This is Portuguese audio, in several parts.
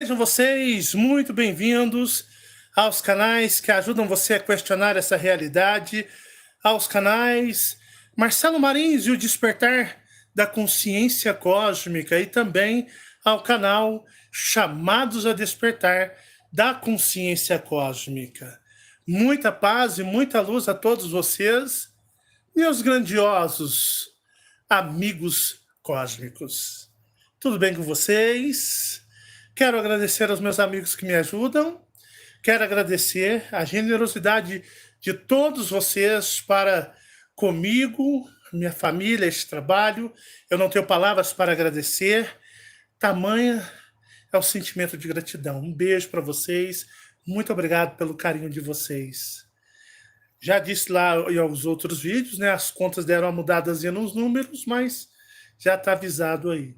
Sejam vocês muito bem-vindos aos canais que ajudam você a questionar essa realidade, aos canais Marcelo Marins e o Despertar da Consciência Cósmica e também ao canal Chamados a Despertar da Consciência Cósmica. Muita paz e muita luz a todos vocês, meus grandiosos amigos cósmicos. Tudo bem com vocês? Quero agradecer aos meus amigos que me ajudam. Quero agradecer a generosidade de todos vocês para comigo, minha família, este trabalho. Eu não tenho palavras para agradecer. Tamanha é o sentimento de gratidão. Um beijo para vocês. Muito obrigado pelo carinho de vocês. Já disse lá em alguns outros vídeos, né? As contas deram uma mudazinha nos números, mas já está avisado aí.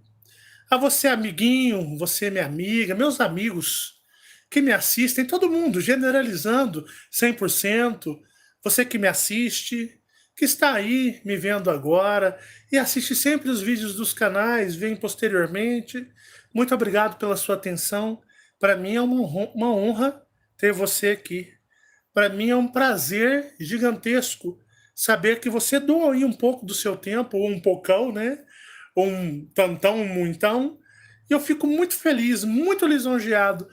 A você, amiguinho, você, minha amiga, meus amigos que me assistem, todo mundo, generalizando 100%, você que me assiste, que está aí me vendo agora e assiste sempre os vídeos dos canais, vem posteriormente. Muito obrigado pela sua atenção. Para mim é uma honra ter você aqui. Para mim é um prazer gigantesco saber que você doa aí um pouco do seu tempo, ou um pocão, né? Ou um tantão, um muitão. E eu fico muito feliz, muito lisonjeado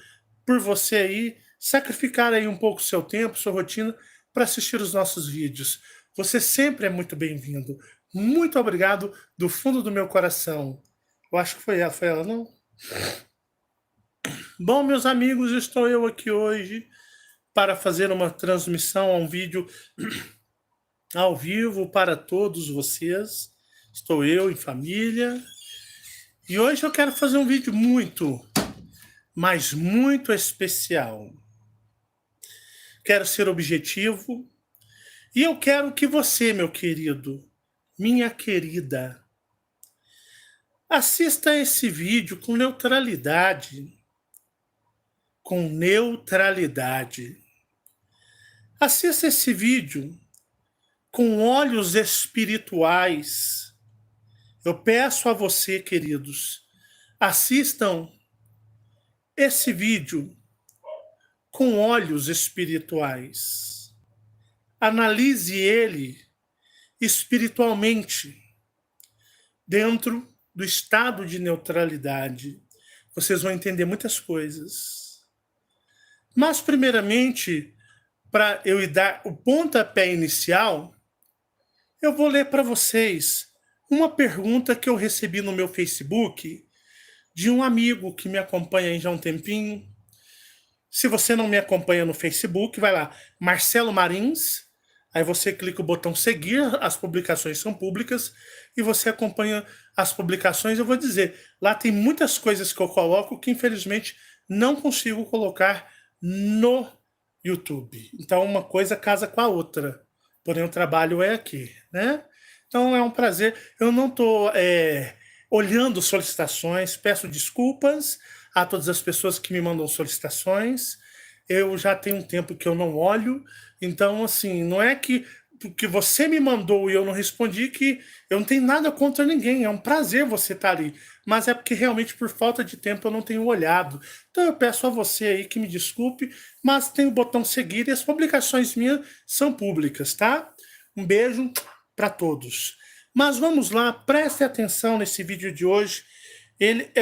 por você aí sacrificar aí um pouco o seu tempo, sua rotina, para assistir os nossos vídeos. Você sempre é muito bem-vindo. Muito obrigado do fundo do meu coração. Eu acho que foi ela, não? Bom, meus amigos, estou eu aqui hoje para fazer uma transmissão, um vídeo ao vivo para todos vocês. Estou eu em família. E hoje eu quero fazer um vídeo muito, mas muito especial. Quero ser objetivo. E eu quero que você, meu querido, minha querida, assista esse vídeo com neutralidade. Com neutralidade. Assista esse vídeo com olhos espirituais. Eu peço a você, queridos, assistam esse vídeo com olhos espirituais. Analise ele espiritualmente, dentro do estado de neutralidade. Vocês vão entender muitas coisas. Mas, primeiramente, para eu dar o pontapé inicial, eu vou ler para vocês uma pergunta que eu recebi no meu Facebook de um amigo que me acompanha já há um tempinho. Se você não me acompanha no Facebook, vai lá, Marcelo Marins, aí você clica o botão seguir, as publicações são públicas, e você acompanha as publicações. Eu vou dizer, lá tem muitas coisas que eu coloco que infelizmente não consigo colocar no YouTube. Então uma coisa casa com a outra, porém o trabalho é aqui, né? Então é um prazer. Eu não estou olhando solicitações, peço desculpas a todas as pessoas que me mandam solicitações. Eu já tenho um tempo que eu não olho, então assim, não é que porque você me mandou e eu não respondi que eu não tenho nada contra ninguém, é um prazer você estar ali, mas é porque realmente por falta de tempo eu não tenho olhado. Então eu peço a você aí que me desculpe, mas tem o botão seguir e as publicações minhas são públicas, tá? Um beijo para todos. Mas vamos lá, preste atenção nesse vídeo de hoje. Ele é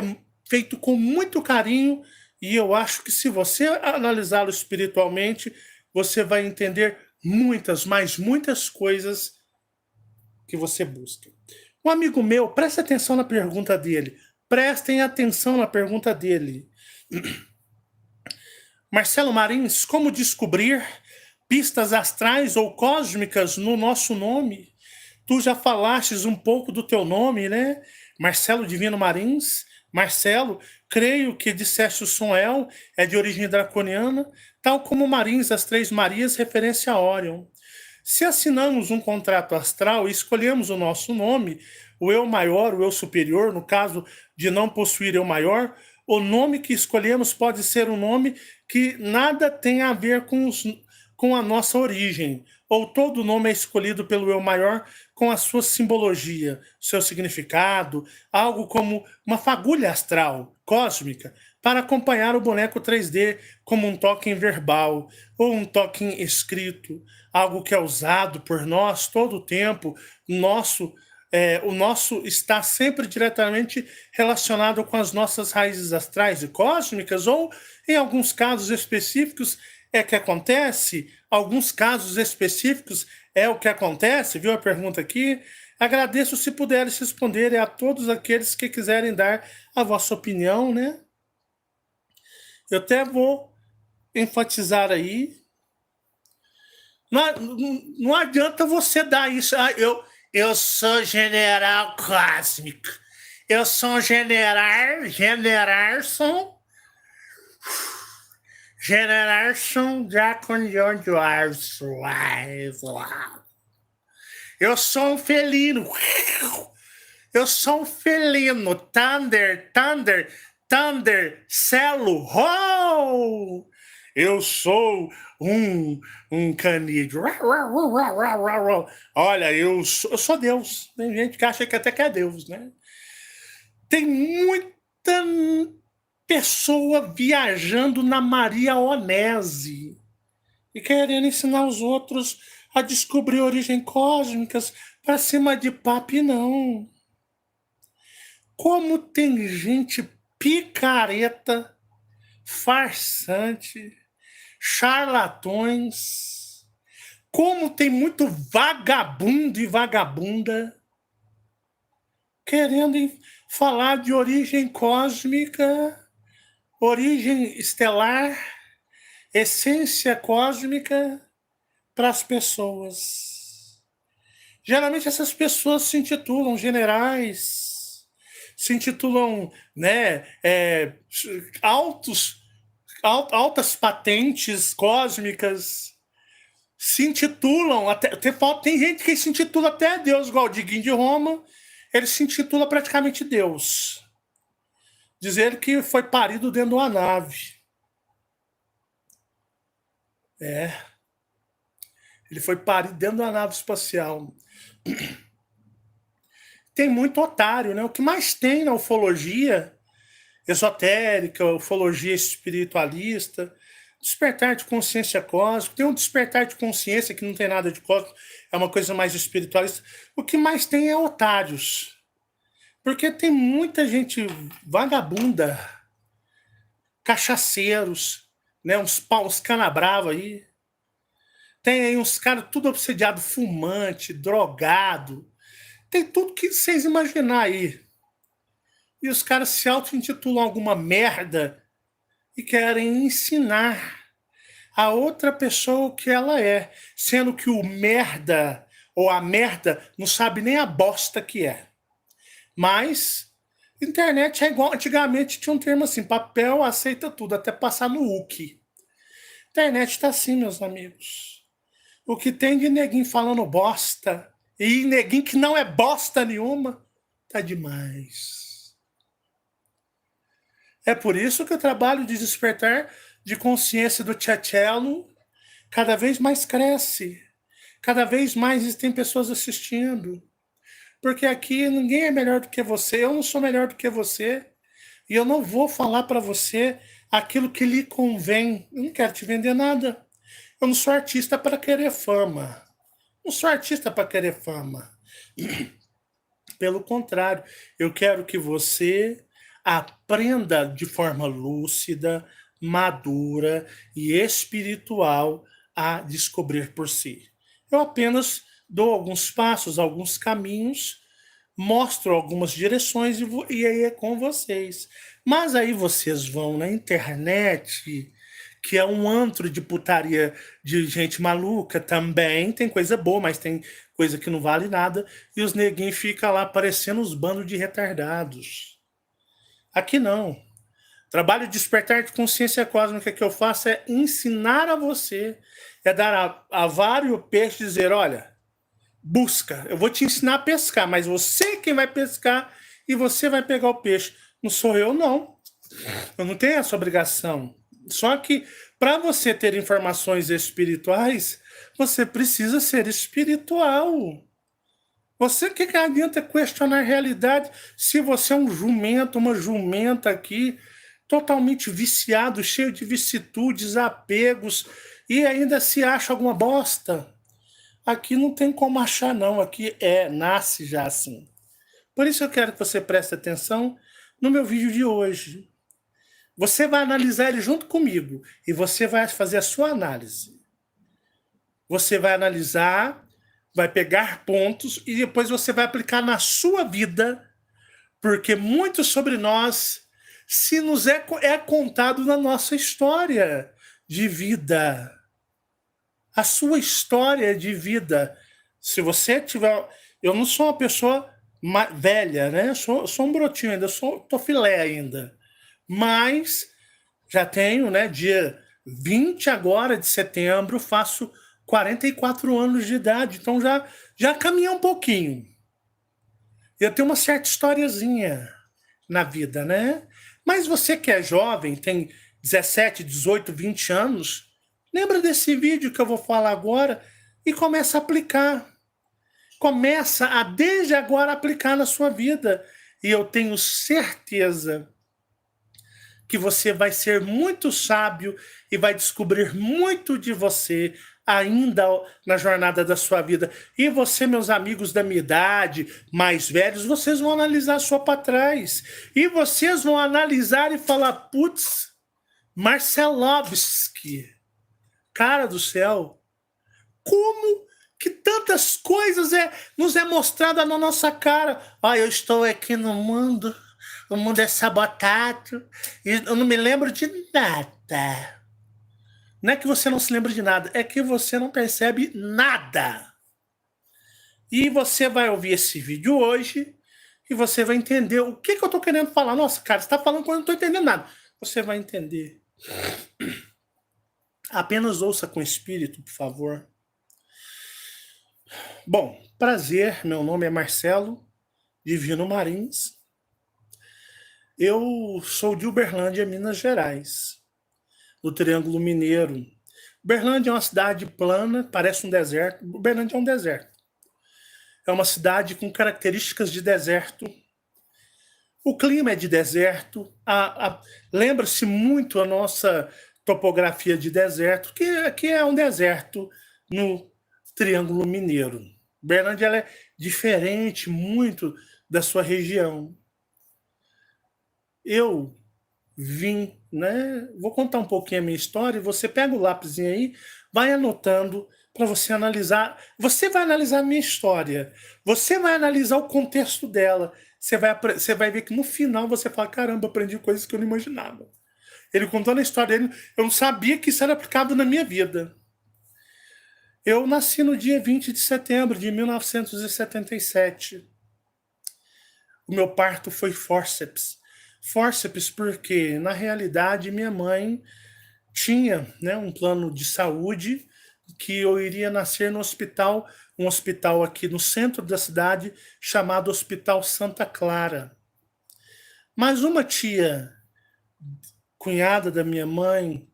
feito com muito carinho e eu acho que se você analisá-lo espiritualmente, você vai entender muitas, mas muitas coisas que você busca. Um amigo meu, preste atenção na pergunta dele. Prestem atenção na pergunta dele. Marcelo Marins, como descobrir pistas astrais ou cósmicas no nosso nome? Tu já falastes um pouco do teu nome, né? Marcelo Divino Marins. Marcelo, creio que disseste o som El é de origem draconiana, tal como Marins, as Três Marias, referência a Órion. Se assinamos um contrato astral e escolhemos o nosso nome, o eu maior, o eu superior, no caso de não possuir eu maior, o nome que escolhemos pode ser um nome que nada tem a ver com a nossa origem, ou todo nome é escolhido pelo eu maior com a sua simbologia, seu significado, algo como uma fagulha astral, cósmica, para acompanhar o boneco 3D como um token verbal ou um token escrito, algo que é usado por nós todo o tempo. O nosso está sempre diretamente relacionado com as nossas raízes astrais e cósmicas, ou em alguns casos específicos é que acontece, alguns casos específicos é o que acontece, viu a pergunta aqui? Agradeço se puderes responder a todos aqueles que quiserem dar a vossa opinião, né? Eu até vou enfatizar aí. Não adianta você dar isso. Eu sou general cósmico. Eu sou um Generarson Draconion Dwarfs. Eu sou um felino. Eu sou um felino. Thunder, Celo. Oh! Eu sou um canídeo. Olha, eu sou Deus. Tem gente que acha que até que é Deus, né? Tem muita pessoa viajando na Maria Onese e querendo ensinar os outros a descobrir origens cósmicas para cima de papo, não. Como tem gente picareta, farsante, charlatões, como tem muito vagabundo e vagabunda querendo falar de origem cósmica, origem estelar, essência cósmica para as pessoas. Geralmente essas pessoas se intitulam generais, se intitulam, né, altas patentes cósmicas, se intitulam, tem gente que se intitula até Deus, igual o Diguinho de Roma, ele se intitula praticamente Deus. Dizer que foi parido dentro de uma nave. Ele foi parido dentro de uma nave espacial. Tem muito otário, né? O que mais tem na ufologia esotérica, ufologia espiritualista, despertar de consciência cósmica, tem um despertar de consciência que não tem nada de cósmico, é uma coisa mais espiritualista. O que mais tem é otários. Porque tem muita gente vagabunda, cachaceiros, né? Uns canabrava aí. Tem aí uns caras tudo obsediado, fumante, drogado. Tem tudo que vocês imaginar aí. E os caras se auto-intitulam alguma merda e querem ensinar a outra pessoa o que ela é, sendo que o merda ou a merda não sabe nem a bosta que é. Mas internet é igual, antigamente tinha um termo assim, papel aceita tudo, até passar no UQ. Internet tá assim, meus amigos. O que tem de neguinho falando bosta, e neguinho que não é bosta nenhuma, tá demais. É por isso que o trabalho de despertar de consciência do Tchatchelo cada vez mais cresce. Cada vez mais tem pessoas assistindo. Porque aqui ninguém é melhor do que você, eu não sou melhor do que você, e eu não vou falar para você aquilo que lhe convém. Eu não quero te vender nada. Eu não sou artista para querer fama. Não sou artista para querer fama. Pelo contrário, eu quero que você aprenda de forma lúcida, madura e espiritual a descobrir por si. Eu apenas dou alguns passos, alguns caminhos, mostro algumas direções e aí é com vocês. Mas aí vocês vão na internet, que é um antro de putaria de gente maluca também, tem coisa boa, mas tem coisa que não vale nada, e os neguinhos ficam lá parecendo uns bandos de retardados. Aqui não. Trabalho de despertar de consciência cósmica que eu faço é ensinar a você, é dar a vara e o peixe e dizer, olha, busca, eu vou te ensinar a pescar, mas você é quem vai pescar e você vai pegar o peixe. Não sou eu, não. Eu não tenho essa obrigação. Só que para você ter informações espirituais, você precisa ser espiritual. Você que adianta questionar a realidade se você é um jumento, uma jumenta aqui, totalmente viciado, cheio de vicissitudes, apegos, e ainda se acha alguma bosta. Aqui não tem como achar, não. Aqui nasce já assim. Por isso eu quero que você preste atenção no meu vídeo de hoje. Você vai analisar ele junto comigo e você vai fazer a sua análise. Você vai analisar, vai pegar pontos e depois você vai aplicar na sua vida, porque muito sobre nós se nos é contado na nossa história de vida. A sua história de vida. Se você tiver... Eu não sou uma pessoa velha, né? Sou um brotinho ainda, tô filé ainda. Mas já tenho, né? Dia 20 agora de setembro, faço 44 anos de idade. Então já caminhei um pouquinho. Eu tenho uma certa historiazinha na vida, né? Mas você que é jovem, tem 17, 18, 20 anos, lembra desse vídeo que eu vou falar agora e começa a aplicar. Começa a, desde agora, aplicar na sua vida. E eu tenho certeza que você vai ser muito sábio e vai descobrir muito de você ainda na jornada da sua vida. E você, meus amigos da minha idade, mais velhos, vocês vão analisar só para trás. E vocês vão analisar e falar, putz, Marcelovski, cara do céu, como que tantas coisas nos é mostrada na nossa cara. Eu estou aqui no mundo, o mundo é sabotado, e eu não me lembro de nada. Não é que você não se lembra de nada, é que você não percebe nada. E você vai ouvir esse vídeo hoje e você vai entender o que eu estou querendo falar. Nossa, cara, você está falando quando eu não estou entendendo nada. Você vai entender. Apenas ouça com espírito, por favor. Bom, prazer, meu nome é Marcelo Divino Marins. Eu sou de Uberlândia, Minas Gerais, no Triângulo Mineiro. Uberlândia é uma cidade plana, parece um deserto. Uberlândia é um deserto. É uma cidade com características de deserto. O clima é de deserto. Lembra-se muito a nossa topografia de deserto, que é um deserto no Triângulo Mineiro. Uberlândia ela é diferente muito da sua região. Eu vim, né? Vou contar um pouquinho a minha história e você pega o lápisinho aí, vai anotando para você analisar. Você vai analisar a minha história, você vai analisar o contexto dela. Você vai ver que no final você fala, caramba, aprendi coisas que eu não imaginava. Ele contando a história dele, eu não sabia que isso era aplicado na minha vida. Eu nasci no dia 20 de setembro de 1977. O meu parto foi fórceps. Fórceps porque, na realidade, minha mãe tinha, né, um plano de saúde que eu iria nascer no hospital, um hospital aqui no centro da cidade, chamado Hospital Santa Clara. Mas uma tia, cunhada da minha mãe,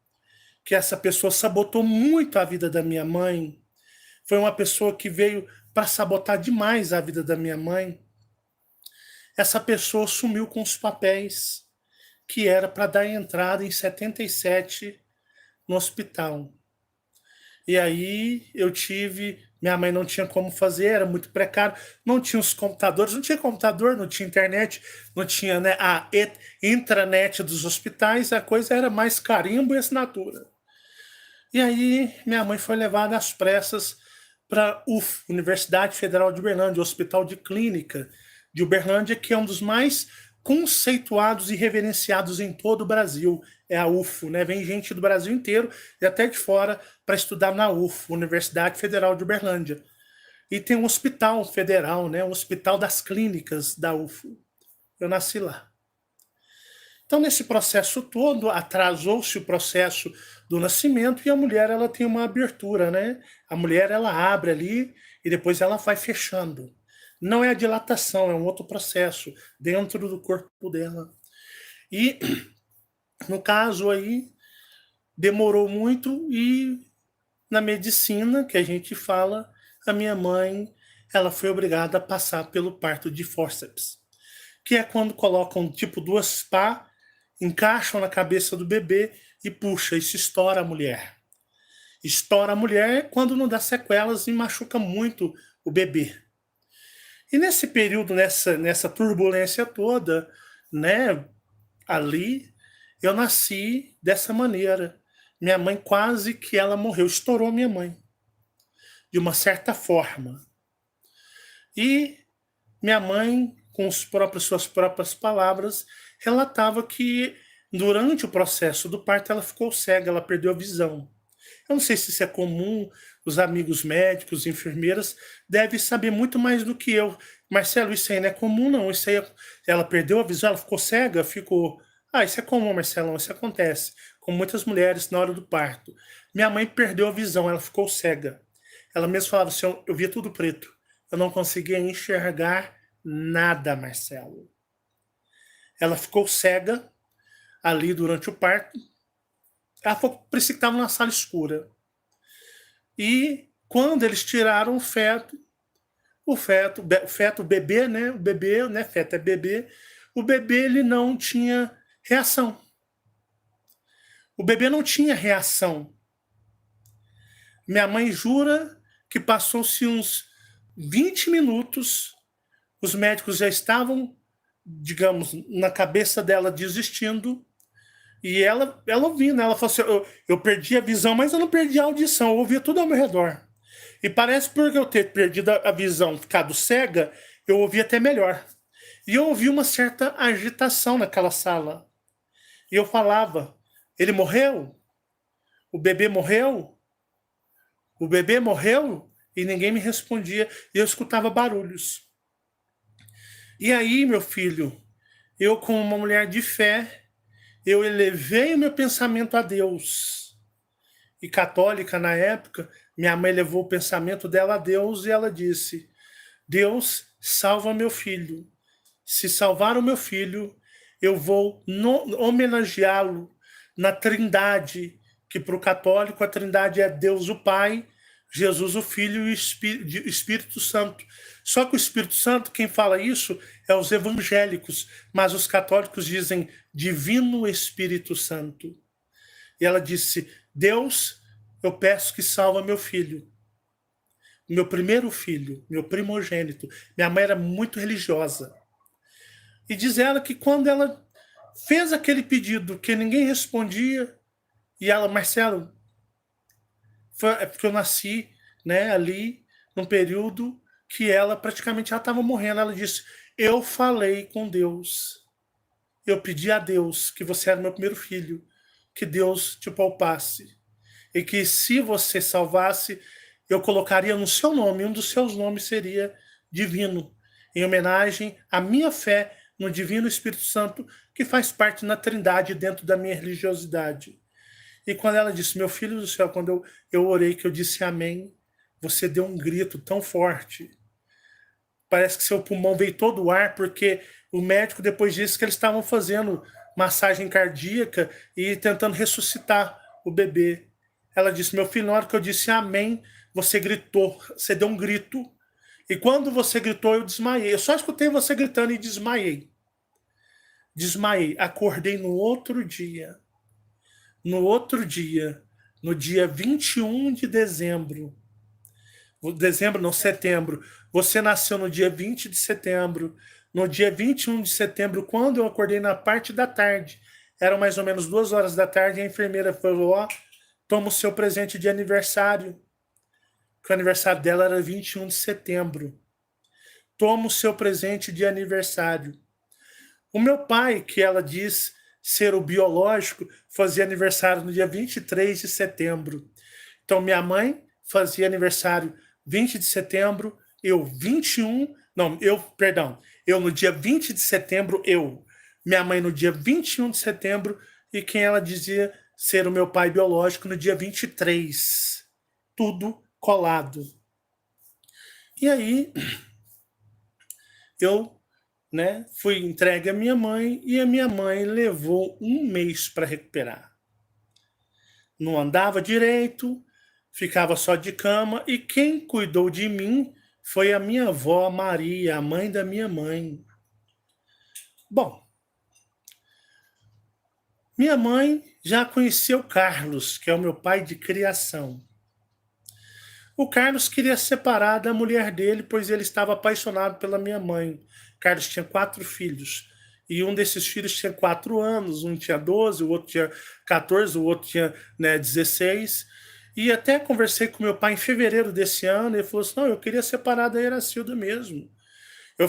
que essa pessoa sabotou muito a vida da minha mãe, foi uma pessoa que veio para sabotar demais a vida da minha mãe. Essa pessoa sumiu com os papéis que era para dar entrada em 77 no hospital. E aí minha mãe não tinha como fazer, era muito precário, não tinha os computadores, não tinha computador, não tinha internet, não tinha, né, a intranet dos hospitais, a coisa era mais carimbo e assinatura. E aí minha mãe foi levada às pressas para a UF, Universidade Federal de Uberlândia, Hospital de Clínica de Uberlândia, que é um dos mais conceituados e reverenciados em todo o Brasil. É a UFO, né? Vem gente do Brasil inteiro e até de fora para estudar na UFO, Universidade Federal de Uberlândia. E tem um hospital federal, né? Um hospital das clínicas da UFO. Eu nasci lá. Então, nesse processo todo, atrasou-se o processo do nascimento e a mulher ela tem uma abertura, né? A mulher ela abre ali e depois ela vai fechando. Não é a dilatação, é um outro processo dentro do corpo dela. E, no caso aí, demorou muito e na medicina que a gente fala, a minha mãe ela foi obrigada a passar pelo parto de fórceps, que é quando colocam tipo 2 pá encaixam na cabeça do bebê e puxa, isso estoura a mulher. Estoura a mulher quando não dá sequelas e machuca muito o bebê. E nesse período, nessa turbulência toda, né, ali, eu nasci dessa maneira. Minha mãe quase que ela morreu, estourou minha mãe, de uma certa forma. E minha mãe, com suas próprias palavras, relatava que durante o processo do parto ela ficou cega, ela perdeu a visão. Eu não sei se isso é comum, os amigos médicos, enfermeiras, devem saber muito mais do que eu. Marcelo, isso aí não é comum, não. Isso aí, ela perdeu a visão, ela ficou cega, ficou. Ah, isso é comum, Marcelão, isso acontece com muitas mulheres na hora do parto. Minha mãe perdeu a visão, ela ficou cega. Ela mesma falava assim: eu via tudo preto. Eu não conseguia enxergar nada, Marcelo. Ela ficou cega ali durante o parto. Ela falou que estava numa sala escura. E quando eles tiraram o bebê, né? O bebê, né? Feto é bebê. O bebê, ele não tinha reação. O bebê não tinha reação. Minha mãe jura que passou-se uns 20 minutos, os médicos já estavam, digamos, na cabeça dela desistindo, e ela ouvindo, ela falou assim: eu perdi a visão, mas eu não perdi a audição, eu ouvia tudo ao meu redor. E parece porque eu ter perdido a visão, ficado cega, eu ouvi até melhor. E eu ouvi uma certa agitação naquela sala. E eu falava: ele morreu? O bebê morreu? O bebê morreu? E ninguém me respondia. E eu escutava barulhos. E aí, meu filho, eu, como uma mulher de fé, eu elevei o meu pensamento a Deus. E católica na época, minha mãe levou o pensamento dela a Deus e ela disse: Deus, salva meu filho. Se salvar o meu filho, eu vou homenageá-lo na Trindade, que para o católico a Trindade é Deus o Pai, Jesus o Filho e o Espírito Santo. Só que o Espírito Santo, quem fala isso é os evangélicos, mas os católicos dizem Divino Espírito Santo. E ela disse: Deus, eu peço que salva meu filho. Meu primeiro filho, meu primogênito. Minha mãe era muito religiosa. E diz ela que quando ela fez aquele pedido que ninguém respondia, e ela: Marcelo, é porque eu nasci, né, ali num período que ela praticamente estava morrendo. Ela disse: eu falei com Deus. Eu pedi a Deus que você era meu primeiro filho, que Deus te poupasse. E que se você salvasse, eu colocaria no seu nome, um dos seus nomes seria Divino, em homenagem à minha fé no Divino Espírito Santo, que faz parte na Trindade dentro da minha religiosidade. E quando ela disse: meu filho do céu, quando eu orei, que eu disse amém, você deu um grito tão forte. Parece que seu pulmão veio todo o ar, porque o médico depois disse que eles estavam fazendo massagem cardíaca e tentando ressuscitar o bebê. Ela disse: meu filho, na hora que eu disse amém, você gritou, você deu um grito. E quando você gritou, eu desmaiei. Eu só escutei você gritando e desmaiei. Desmaiei. Acordei no outro dia. No outro dia, no dia 21 de dezembro. Dezembro, não, setembro. Você nasceu no dia 20 de setembro. No dia 21 de setembro, quando eu acordei na parte da tarde, eram mais ou menos 2 horas da tarde, a enfermeira falou: ó, toma o seu presente de aniversário. Que o aniversário dela era 21 de setembro. Toma o seu presente de aniversário. O meu pai, que ela diz ser o biológico, fazia aniversário no dia 23 de setembro. Então, minha mãe fazia aniversário 20 de setembro, eu 21, não, eu no dia 20 de setembro, minha mãe no dia 21 de setembro, e quem ela dizia ser o meu pai biológico no dia 23. Tudo colado. E aí, eu, né, fui entregue à minha mãe e a minha mãe levou um mês para recuperar. Não andava direito, ficava só de cama, e quem cuidou de mim foi a minha avó Maria, a mãe da minha mãe. Bom, Minha mãe já conhecia o Carlos, que é o meu pai de criação. O Carlos queria separar da mulher dele, pois ele estava apaixonado pela minha mãe. Carlos tinha 4 filhos. E um desses filhos tinha 4 anos, um tinha 12, o outro tinha 14, o outro tinha, 16. E até conversei com meu pai em fevereiro desse ano, e ele falou assim: não, eu queria separar da Iracilda mesmo.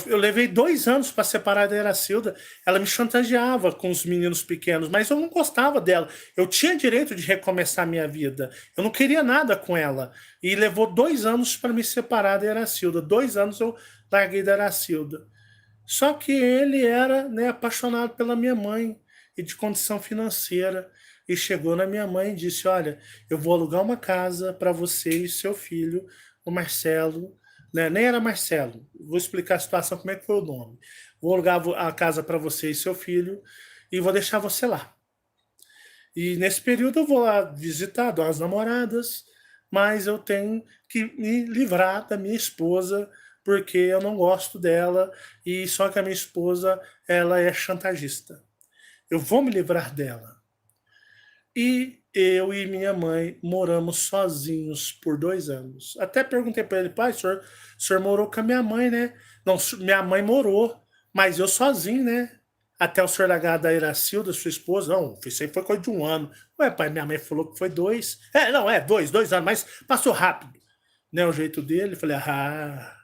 Eu levei 2 anos para separar da Iracilda. Ela me chantageava com os meninos pequenos, mas eu não gostava dela. Eu tinha direito de recomeçar a minha vida. Eu não queria nada com ela. E levou 2 anos para me separar da Iracilda. 2 anos eu larguei da Iracilda. Só que ele era, apaixonado pela minha mãe e de condição financeira. E chegou na minha mãe e disse: olha, eu vou alugar uma casa para você e seu filho, o Marcelo, né? Nem era Marcelo. Vou explicar a situação, como é que foi o nome. Vou alugar a casa para você e seu filho e vou deixar você lá. E nesse período eu vou lá visitar, dar umas namoradas, mas eu tenho que me livrar da minha esposa porque eu não gosto dela e só que a minha esposa, ela é chantagista. Eu vou me livrar dela. E eu e minha mãe moramos sozinhos por 2 anos. Até perguntei para ele: pai, o senhor morou com a minha mãe, né? Não, minha mãe morou, mas eu sozinho, né? Até o senhor largar da Iracilda, sua esposa. Não, isso aí foi coisa de 1 ano. Ué, pai, minha mãe falou que foi 2. Não, 2 anos, mas passou rápido. Né, o jeito dele. Falei: ah.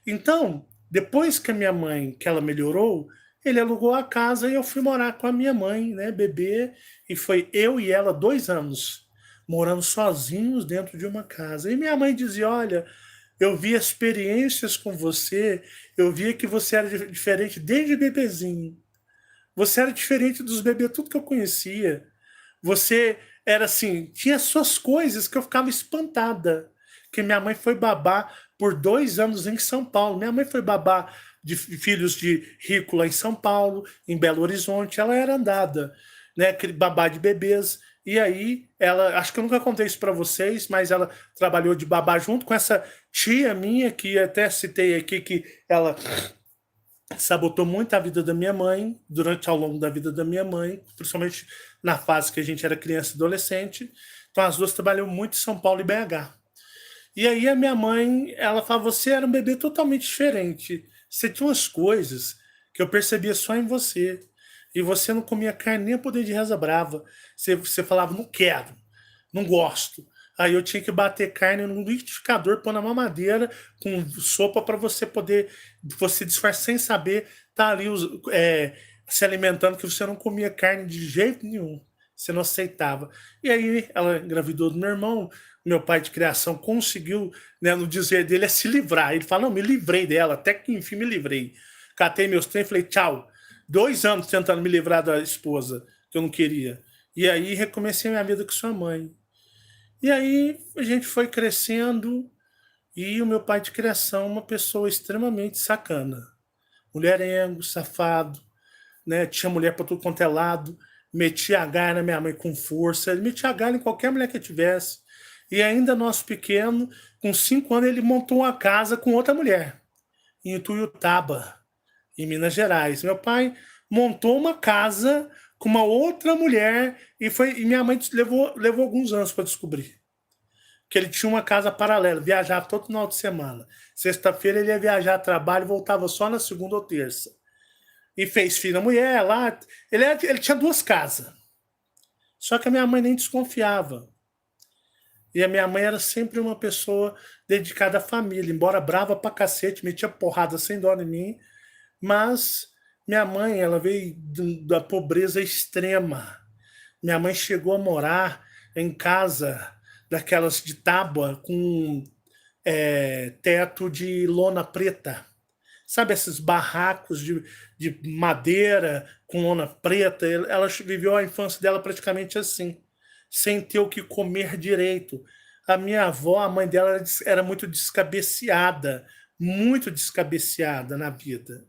Então, depois que a minha mãe, que ela melhorou, ele alugou a casa e eu fui morar com a minha mãe, né, bebê, e foi eu e ela 2 anos morando sozinhos dentro de uma casa. E minha mãe dizia: olha, eu vi experiências com você, eu via que você era diferente desde bebezinho. Você era diferente dos bebês, tudo que eu conhecia. Você era assim, tinha suas coisas que eu ficava espantada. Que minha mãe foi babá por 2 anos em São Paulo. Minha mãe foi babá de filhos de rico lá em São Paulo, em Belo Horizonte. Ela era andada, né? Babá de bebês. E aí, ela, acho que eu nunca contei isso para vocês, mas ela trabalhou de babá junto com essa tia minha, que até citei aqui, que ela sabotou muito a vida da minha mãe, durante ao longo da vida da minha mãe, principalmente na fase que a gente era criança e adolescente. Então as duas trabalham muito em São Paulo e BH. E aí a minha mãe, ela fala: você era um bebê totalmente diferente. Você tinha umas coisas que eu percebia só em você. E você não comia carne nem a poder de reza brava. Você falava: não quero, não gosto. Aí eu tinha que bater carne no liquidificador, pôr na mamadeira com sopa para você poder, você disfarçar sem saber, tá ali se alimentando, que você não comia carne de jeito nenhum. Você não aceitava. E aí ela engravidou do meu irmão, meu pai de criação conseguiu, né, no dizer dele, é se livrar. Ele fala: não, me livrei dela, até que enfim me livrei. Catei meus trem e falei: tchau. 2 anos tentando me livrar da esposa, que eu não queria. E aí recomecei minha vida com sua mãe. E aí a gente foi crescendo e o meu pai de criação, uma pessoa extremamente sacana. Mulherengo, safado, né? Tinha mulher para tudo quanto é lado, metia a garra na minha mãe com força, ele metia a garra em qualquer mulher que tivesse. E ainda nosso pequeno, com 5 anos, ele montou uma casa com outra mulher, em Ituiutaba, em Minas Gerais. Meu pai montou uma casa com uma outra mulher e minha mãe levou alguns anos para descobrir que ele tinha uma casa paralela, viajava todo final de semana. Sexta-feira ele ia viajar a trabalho e voltava só na segunda ou terça. E fez filho da mulher lá. Ele tinha 2 casas. Só que a minha mãe nem desconfiava. E a minha mãe era sempre uma pessoa dedicada à família, embora brava pra cacete, metia porrada sem dó em mim, mas minha mãe, ela veio da pobreza extrema. Minha mãe chegou a morar em casa daquelas de tábua com teto de lona preta. Sabe esses barracos de madeira com lona preta? Ela viveu a infância dela praticamente assim, sem ter o que comer direito. A minha avó, a mãe dela, era muito descabeceada na vida.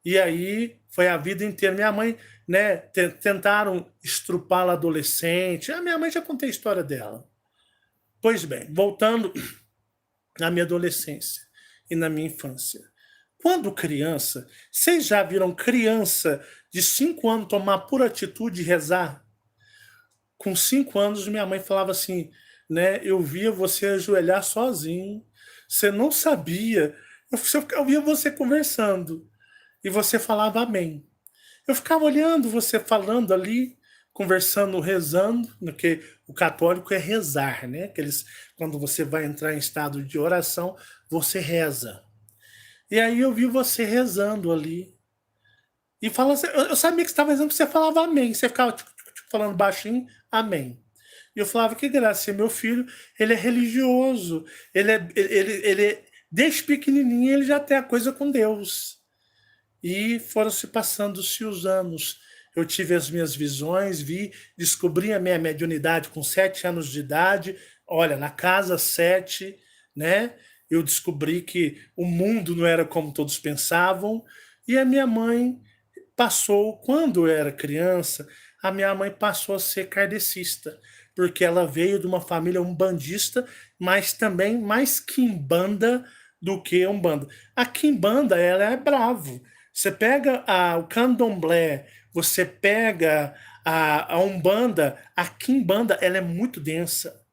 E aí foi a vida inteira. Minha mãe, né, tentaram estrupá-la adolescente. A minha mãe, já contei a história dela. Pois bem, voltando na minha adolescência e na minha infância. Quando criança, vocês já viram criança de 5 anos tomar por atitude e rezar? com 5 anos, minha mãe falava assim, né, eu via você ajoelhar sozinho, você não sabia, eu via você conversando, e você falava amém. Eu ficava olhando você falando ali, conversando, rezando, porque o católico é rezar, né? Quando você vai entrar em estado de oração, você reza. E aí eu vi você rezando ali. E falando assim, eu sabia que você estava rezando, porque você falava amém. Você ficava falando baixinho, amém. E eu falava, que graça, meu filho, ele é religioso. Desde pequenininho, ele já tem a coisa com Deus. E foram se passando-se os anos. Eu tive as minhas visões, descobri a minha mediunidade com 7 anos de idade. Olha, na casa 7, né? Eu descobri que o mundo não era como todos pensavam. E a minha mãe passou, quando eu era criança, a minha mãe passou a ser kardecista, porque ela veio de uma família umbandista, mas também mais quimbanda do que umbanda. A quimbanda, ela é bravo. Você pega o candomblé, você pega a umbanda, a quimbanda, ela é muito densa.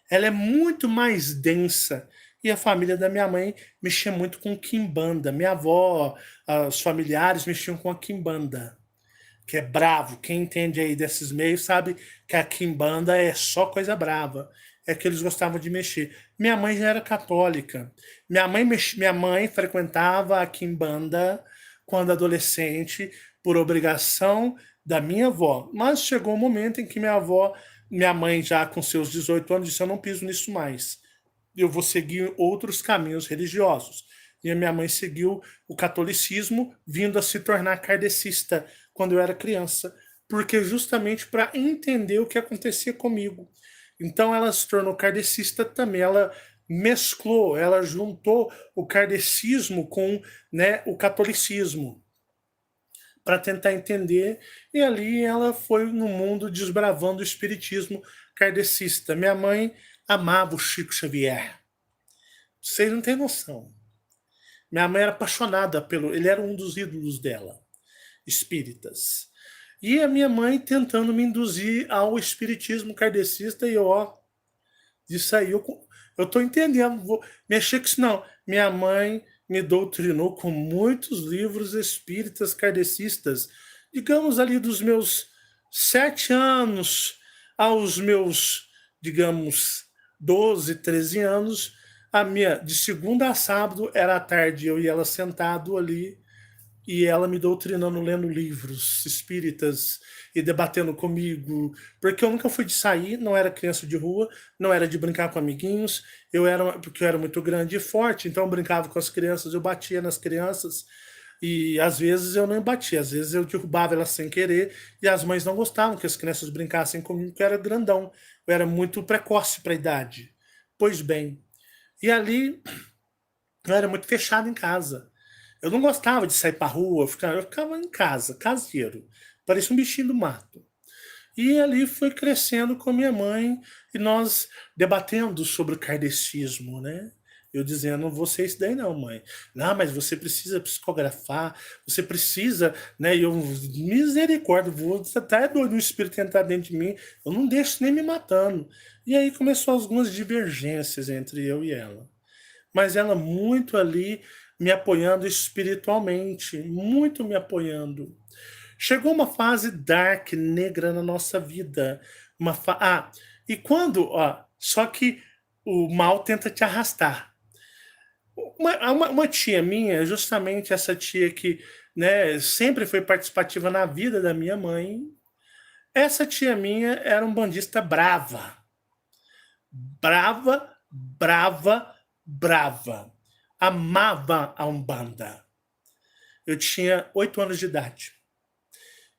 Ela é muito mais densa. E a família da minha mãe mexia muito com quimbanda. Minha avó, os familiares mexiam com a quimbanda, que é bravo. Quem entende aí desses meios sabe que a quimbanda é só coisa brava. É que eles gostavam de mexer. Minha mãe já era católica. Minha mãe frequentava a quimbanda quando adolescente, por obrigação da minha avó. Mas chegou um momento em que minha mãe já com seus 18 anos, disse: eu não piso nisso mais. Eu vou seguir outros caminhos religiosos. E a minha mãe seguiu o catolicismo, vindo a se tornar kardecista quando eu era criança, porque justamente para entender o que acontecia comigo. Então ela se tornou kardecista também, ela mesclou, ela juntou o kardecismo com, né, o catolicismo, para tentar entender, e ali ela foi no mundo desbravando o espiritismo kardecista. Minha mãe amava o Chico Xavier. Vocês não têm noção. Minha mãe era apaixonada pelo. Ele era um dos ídolos dela, espíritas. E a minha mãe tentando me induzir ao espiritismo kardecista, e eu, ó, disso aí eu tô entendendo, vou mexer com isso não. Minha mãe me doutrinou com muitos livros espíritas kardecistas, digamos ali dos meus 7 anos aos meus, digamos, 12, 13 anos, de segunda a sábado, era à tarde, eu e ela sentado ali, e ela me doutrinando, lendo livros espíritas e debatendo comigo, porque eu nunca fui de sair, não era criança de rua, não era de brincar com amiguinhos, porque eu era muito grande e forte, então eu brincava com as crianças, eu batia nas crianças, e às vezes eu não batia, às vezes eu derrubava elas sem querer, e as mães não gostavam que as crianças brincassem comigo, porque eu era grandão, eu era muito precoce para a idade. Pois bem, e ali eu era muito fechado em casa. Eu não gostava de sair pra rua, eu ficava em casa, caseiro. Parecia um bichinho do mato. E ali foi crescendo com a minha mãe e nós debatendo sobre o kardecismo, né? Eu dizendo, não vou ser isso daí não, mãe. Não, mas você precisa psicografar, você precisa, né? E eu, misericórdia, você tá doido, um espírito entrar dentro de mim, eu não deixo nem me matando. E aí começou algumas divergências entre eu e ela. Mas ela muito ali me apoiando espiritualmente, muito me apoiando. Chegou uma fase dark, negra na nossa vida. E quando, ó, só que o mal tenta te arrastar. Uma tia minha, justamente essa tia que, né, sempre foi participativa na vida da minha mãe, essa tia minha era um bandista brava. Brava, brava, brava. Amava a Umbanda. Eu tinha 8 anos de idade.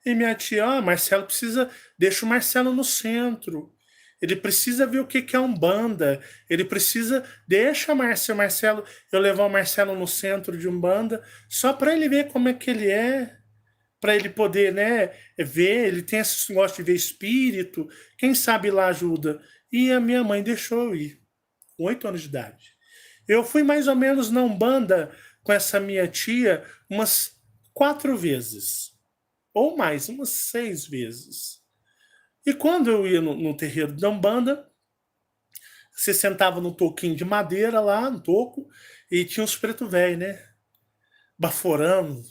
E minha tia, Marcelo precisa, deixa o Marcelo no centro. Ele precisa ver o que é Umbanda. Ele precisa, deixa Marcelo, eu levar o Marcelo no centro de Umbanda, só para ele ver como é que ele é, para ele poder, né, ver, ele tem esse negócio de ver espírito, quem sabe lá ajuda. E a minha mãe deixou eu ir, com 8 anos de idade. Eu fui mais ou menos na Umbanda com essa minha tia umas 4 vezes. Ou mais, umas 6 vezes. E quando eu ia no terreiro da Umbanda, você sentava no toquinho de madeira lá, no toco, e tinha os preto velho, né? Baforando,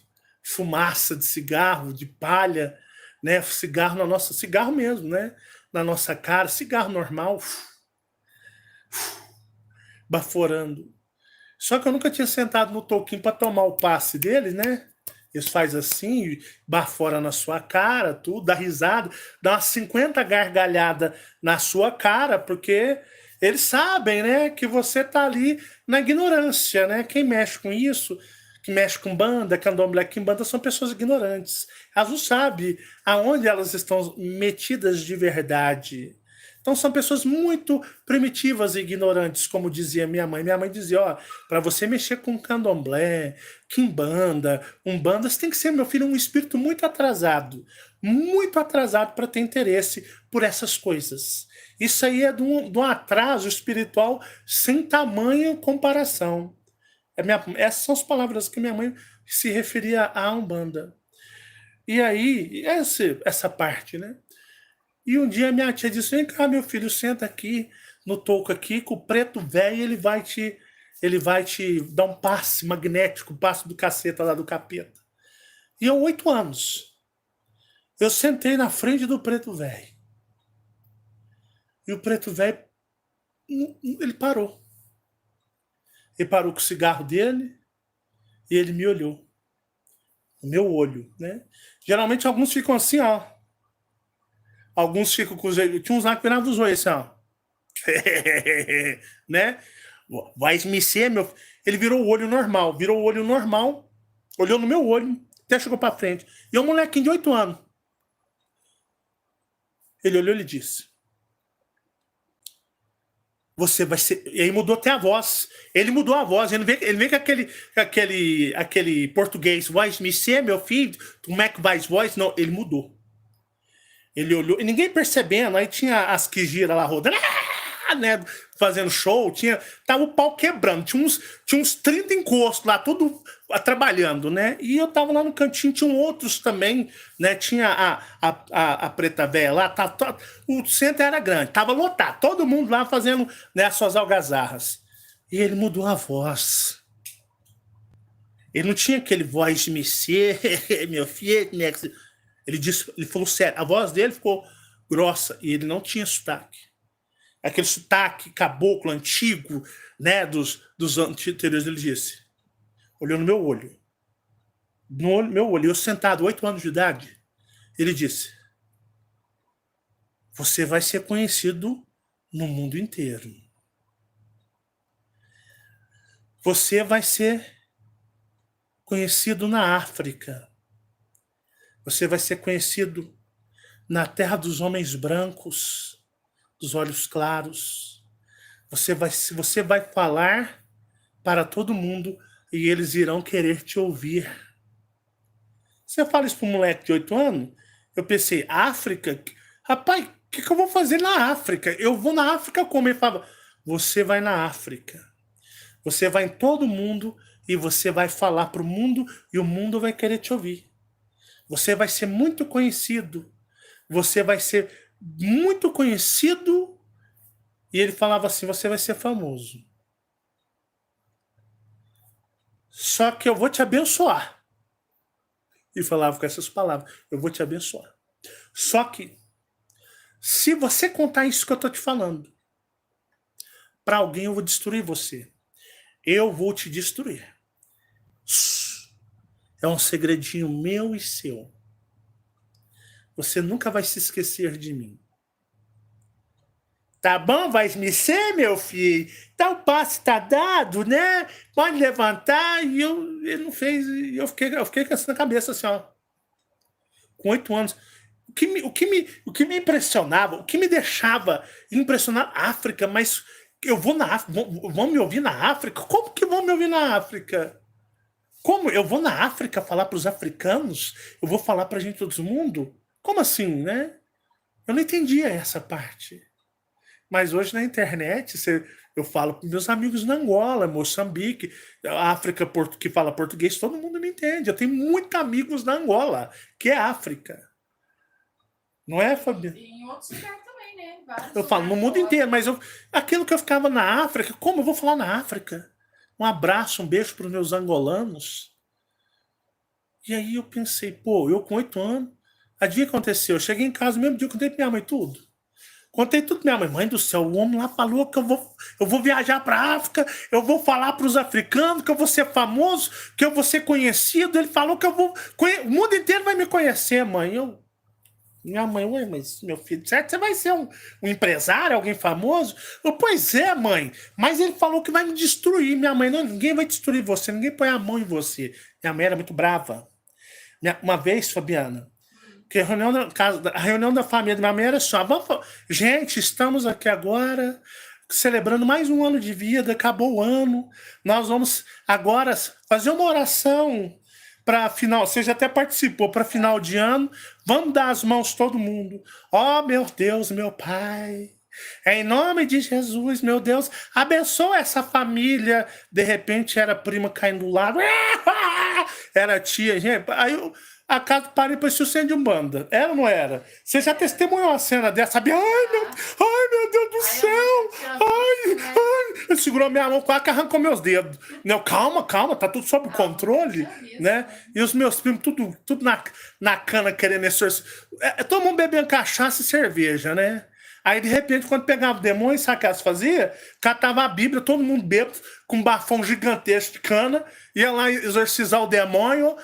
fumaça de cigarro, de palha, né? Cigarro na nossa, cigarro mesmo, né? Na nossa cara, cigarro normal, baforando. Só que eu nunca tinha sentado no toquinho para tomar o passe deles, né? Eles fazem assim, bafora na sua cara, tudo, dá risada, dá umas 50 gargalhadas na sua cara, porque eles sabem, né, que você tá ali na ignorância, né? Quem mexe com isso, que mexe com banda, candomblé, quimbanda, são pessoas ignorantes. Elas não sabem aonde elas estão metidas de verdade. Então são pessoas muito primitivas e ignorantes, como dizia minha mãe. Minha mãe dizia, ó, para você mexer com candomblé, quimbanda, umbanda, você tem que ser, meu filho, um espírito muito atrasado para ter interesse por essas coisas. Isso aí é de um atraso espiritual sem tamanho comparação. Essas são as palavras que minha mãe se referia à Umbanda. E aí, essa parte, né? E um dia minha tia disse: vem cá, meu filho, senta aqui no toco aqui, com o preto velho, ele vai te dar um passe magnético, um passe do caceta lá do capeta. E eu, 8 anos, eu sentei na frente do preto velho. E o preto velho, ele parou. Ele parou com o cigarro dele e ele me olhou. O meu olho, né? Geralmente alguns ficam assim, ó. Alguns ficam com os olhos. Tinha uns lá que viravam os olhos assim, ó. Né? Vai me ser, meu. Ele virou o olho normal, olhou no meu olho, até chegou pra frente. E é um molequinho de 8 anos. Ele olhou e disse: você vai ser. E aí mudou até a voz. Ele mudou a voz. Ele vem com aquele português. Vai me ser, meu filho? Como é que vai voz? Não, ele mudou. Ele olhou, e ninguém percebendo, aí tinha as que gira lá rodando, né, fazendo show, tava o pau quebrando, tinha uns 30 encostos lá, tudo trabalhando, né? E eu tava lá no cantinho, tinham outros também, né? Tinha a preta velha lá, o centro era grande, tava lotado, todo mundo lá fazendo, né, as suas algazarras. E ele mudou a voz. Ele não tinha aquele voz de messier, meu filho, né? Ele falou sério, a voz dele ficou grossa e ele não tinha sotaque. Aquele sotaque caboclo antigo, né, dos anteriores. Ele disse, olhou no meu olho, eu sentado, 8 anos de idade, ele disse: você vai ser conhecido no mundo inteiro. Você vai ser conhecido na África. Você vai ser conhecido na terra dos homens brancos, dos olhos claros. Você vai falar para todo mundo e eles irão querer te ouvir. Você fala isso para um moleque de 8 anos? Eu pensei, África? Rapaz, o que eu vou fazer na África? Eu vou na África como? Ele falava, você vai na África. Você vai em todo mundo e você vai falar para o mundo e o mundo vai querer te ouvir. Você vai ser muito conhecido. Você vai ser muito conhecido. E ele falava assim, você vai ser famoso. Só que eu vou te abençoar. E falava com essas palavras, eu vou te abençoar. Só que, se você contar isso que eu estou te falando, para alguém eu vou destruir você. Eu vou te destruir. É um segredinho meu e seu. Você nunca vai se esquecer de mim. Tá bom? Vai me ser, meu filho? Então o passe tá dado, né? Pode levantar. E ele não fez. E eu fiquei com isso na cabeça assim, ó. Com 8 anos. O que me impressionava, o que me deixava impressionar África, mas eu vou na África, vão me ouvir na África? Como que vão me ouvir na África? Como? Eu vou na África falar para os africanos? Eu vou falar para a gente todo mundo? Como assim, né? Eu não entendia essa parte. Mas hoje na internet, eu falo para meus amigos na Angola, Moçambique, África, que fala português, todo mundo me entende. Eu tenho muitos amigos na Angola, que é África. Não é, Fabiana? E em outros lugares também, né? Vários Eu falo no lugares mundo fora. inteiro, mas aquilo que eu ficava na África, como eu vou falar na África? Um abraço, um beijo para os meus angolanos. E aí eu pensei, pô, eu com 8 anos, adivinha o que aconteceu? Eu cheguei em casa no mesmo dia, eu contei pra minha mãe tudo. Contei tudo pra minha mãe. Mãe do céu, o homem lá falou que eu vou viajar pra África, eu vou falar pros africanos que eu vou ser famoso, que eu vou ser conhecido. Ele falou que eu vou. O mundo inteiro vai me conhecer, mãe. Minha mãe, ué, mas meu filho, certo? Você vai ser um empresário, alguém famoso? Pois é, mãe. Mas ele falou que vai me destruir. Minha mãe, não, ninguém vai destruir você, ninguém põe a mão em você. Minha mãe era muito brava. Uma vez, Fabiana, que a reunião da família da minha mãe era só, gente, estamos aqui agora celebrando mais um ano de vida, acabou o ano, nós vamos agora fazer uma oração para final, você já até participou, para final de ano, vamos dar as mãos todo mundo. Ó, meu Deus, meu Pai, em nome de Jesus, meu Deus, abençoa essa família. De repente era prima caindo do lado, era tia, gente. Aí a casa parei para assistir o de Umbanda. Era ou não era? Você já testemunhou uma cena dessa? Sabia? Ai, meu Deus do céu! Ai. Ele segurou minha mão, quase que arrancou meus dedos. Não, calma, tá tudo sob controle, né? E os meus primos, tudo na cana querendo exorcizar. Todo mundo bebendo cachaça e cerveja, né? Aí, de repente, quando pegava o demônio, sabe o que elas faziam? Catava a Bíblia, todo mundo bêbado, com um bafão gigantesco de cana, ia lá exorcizar o demônio,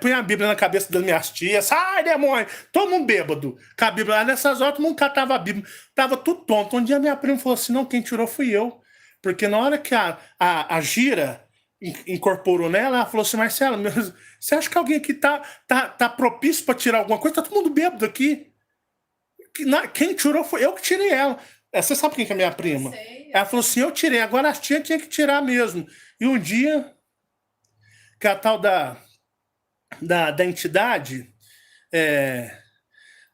punha a Bíblia na cabeça das minhas tias, sai, demônio! Todo mundo bêbado, com a Bíblia. Aí, nessas horas, todo mundo catava a Bíblia. Tava tudo tonto. Um dia minha prima falou assim, não, quem tirou fui eu. Porque na hora que a gira incorporou nela, ela falou assim, Marcela, você acha que alguém aqui tá propício para tirar alguma coisa? Tá todo mundo bêbado aqui. Quem tirou foi eu que tirei ela. Você sabe quem que é minha prima? Ela falou assim, eu tirei, agora as tias tinha que tirar mesmo. E um dia, que a tal da entidade,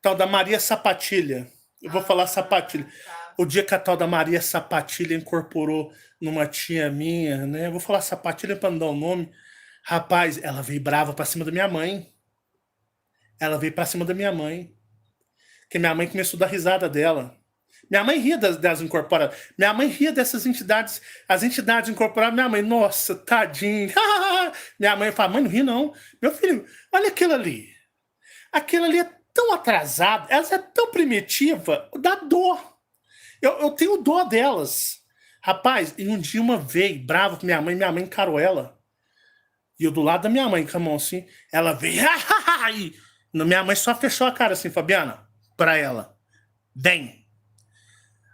tal da Maria Sapatilha, eu vou falar Sapatilha, o dia que a tal da Maria Sapatilha incorporou numa tia minha, né? Eu vou falar Sapatilha para não dar o nome. Rapaz, ela veio brava pra cima da minha mãe. Ela veio pra cima da minha mãe. Que minha mãe começou a dar risada dela. Minha mãe ria das incorporadas. Minha mãe ria dessas entidades. As entidades incorporadas, minha mãe, nossa, tadinho. Minha mãe fala, mãe, não ri não. Meu filho, olha aquilo ali. Aquilo ali é tão atrasado, ela é tão primitiva, dá dor. Eu tenho dó delas. Rapaz, e um dia uma veio, brava com minha mãe encarou ela. E eu do lado da minha mãe, com a mão assim, ela veio, e minha mãe só fechou a cara assim, Fabiana, pra ela. Vem.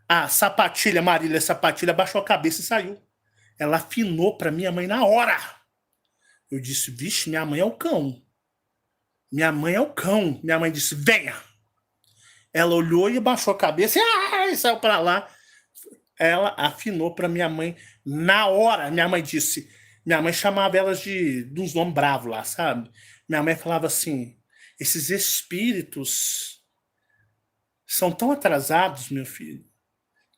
A sapatilha, Marília Sapatilha, baixou a cabeça e saiu. Ela afinou pra minha mãe na hora. Eu disse, vixe, minha mãe é o cão. Minha mãe é o cão. Minha mãe disse, venha. Ela olhou e baixou a cabeça e saiu pra lá. Ela afinou pra minha mãe na hora. Minha mãe disse, minha mãe chamava elas de uns nomes bravos lá, sabe? Minha mãe falava assim, esses espíritos são tão atrasados, meu filho,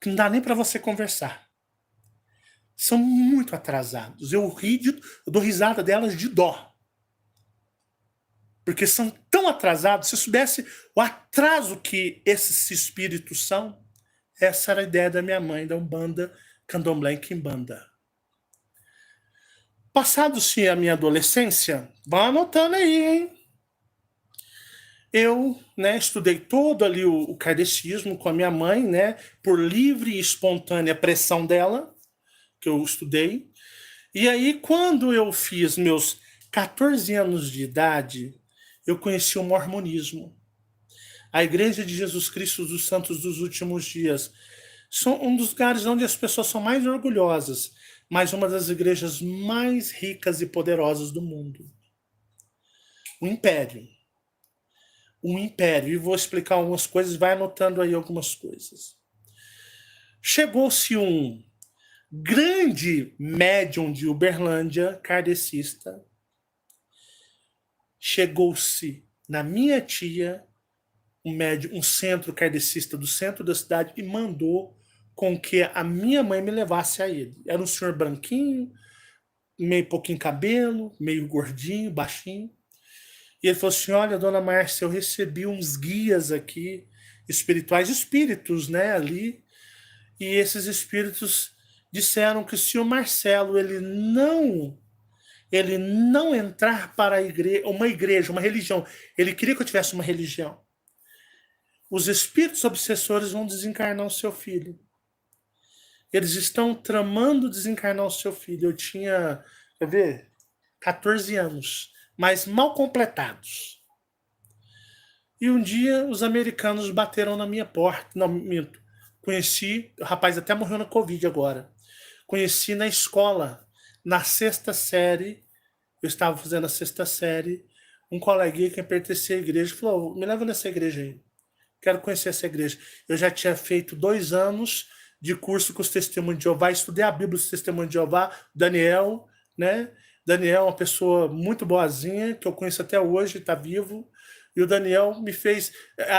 que não dá nem para você conversar. São muito atrasados. Eu dou risada delas de dó. Porque são tão atrasados. Se eu soubesse o atraso que esses espíritos são, essa era a ideia da minha mãe, da Umbanda, Candomblé e Quimbanda. Passado-se a minha adolescência, vão anotando aí, hein? Eu, estudei todo ali o kardecismo com a minha mãe, por livre e espontânea pressão dela, que eu estudei. E aí, quando eu fiz meus 14 anos de idade, eu conheci o mormonismo. A Igreja de Jesus Cristo dos Santos dos Últimos Dias. São um dos lugares onde as pessoas são mais orgulhosas, mas uma das igrejas mais ricas e poderosas do mundo. O Império. Um império. E vou explicar algumas coisas, vai anotando aí algumas coisas. Chegou-se um grande médium de Uberlândia, kardecista. Chegou-se na minha tia, um centro kardecista do centro da cidade, e mandou com que a minha mãe me levasse a ele. Era um senhor branquinho, meio pouquinho cabelo, meio gordinho, baixinho. E ele falou assim: olha, dona Márcia, eu recebi uns guias aqui, espirituais, espíritos, né, ali, e esses espíritos disseram que se o Marcelo ele não entrar para uma igreja, uma religião, ele queria que eu tivesse uma religião, os espíritos obsessores vão desencarnar o seu filho. Eles estão tramando desencarnar o seu filho. Eu tinha, quer ver, 14 anos, mas mal completados. E um dia os americanos bateram na minha porta. Não, minto. Conheci, o rapaz até morreu na Covid agora. Conheci na escola, na sexta série, eu estava fazendo a sexta série, um coleguinha que pertencia à igreja falou: me leva nessa igreja aí. Quero conhecer essa igreja. Eu já tinha feito 2 anos de curso com os Testemunhos de Jeová, estudei a Bíblia dos Testemunhos de Jeová, Daniel, né? Daniel é uma pessoa muito boazinha, que eu conheço até hoje, está vivo. E o Daniel me fez.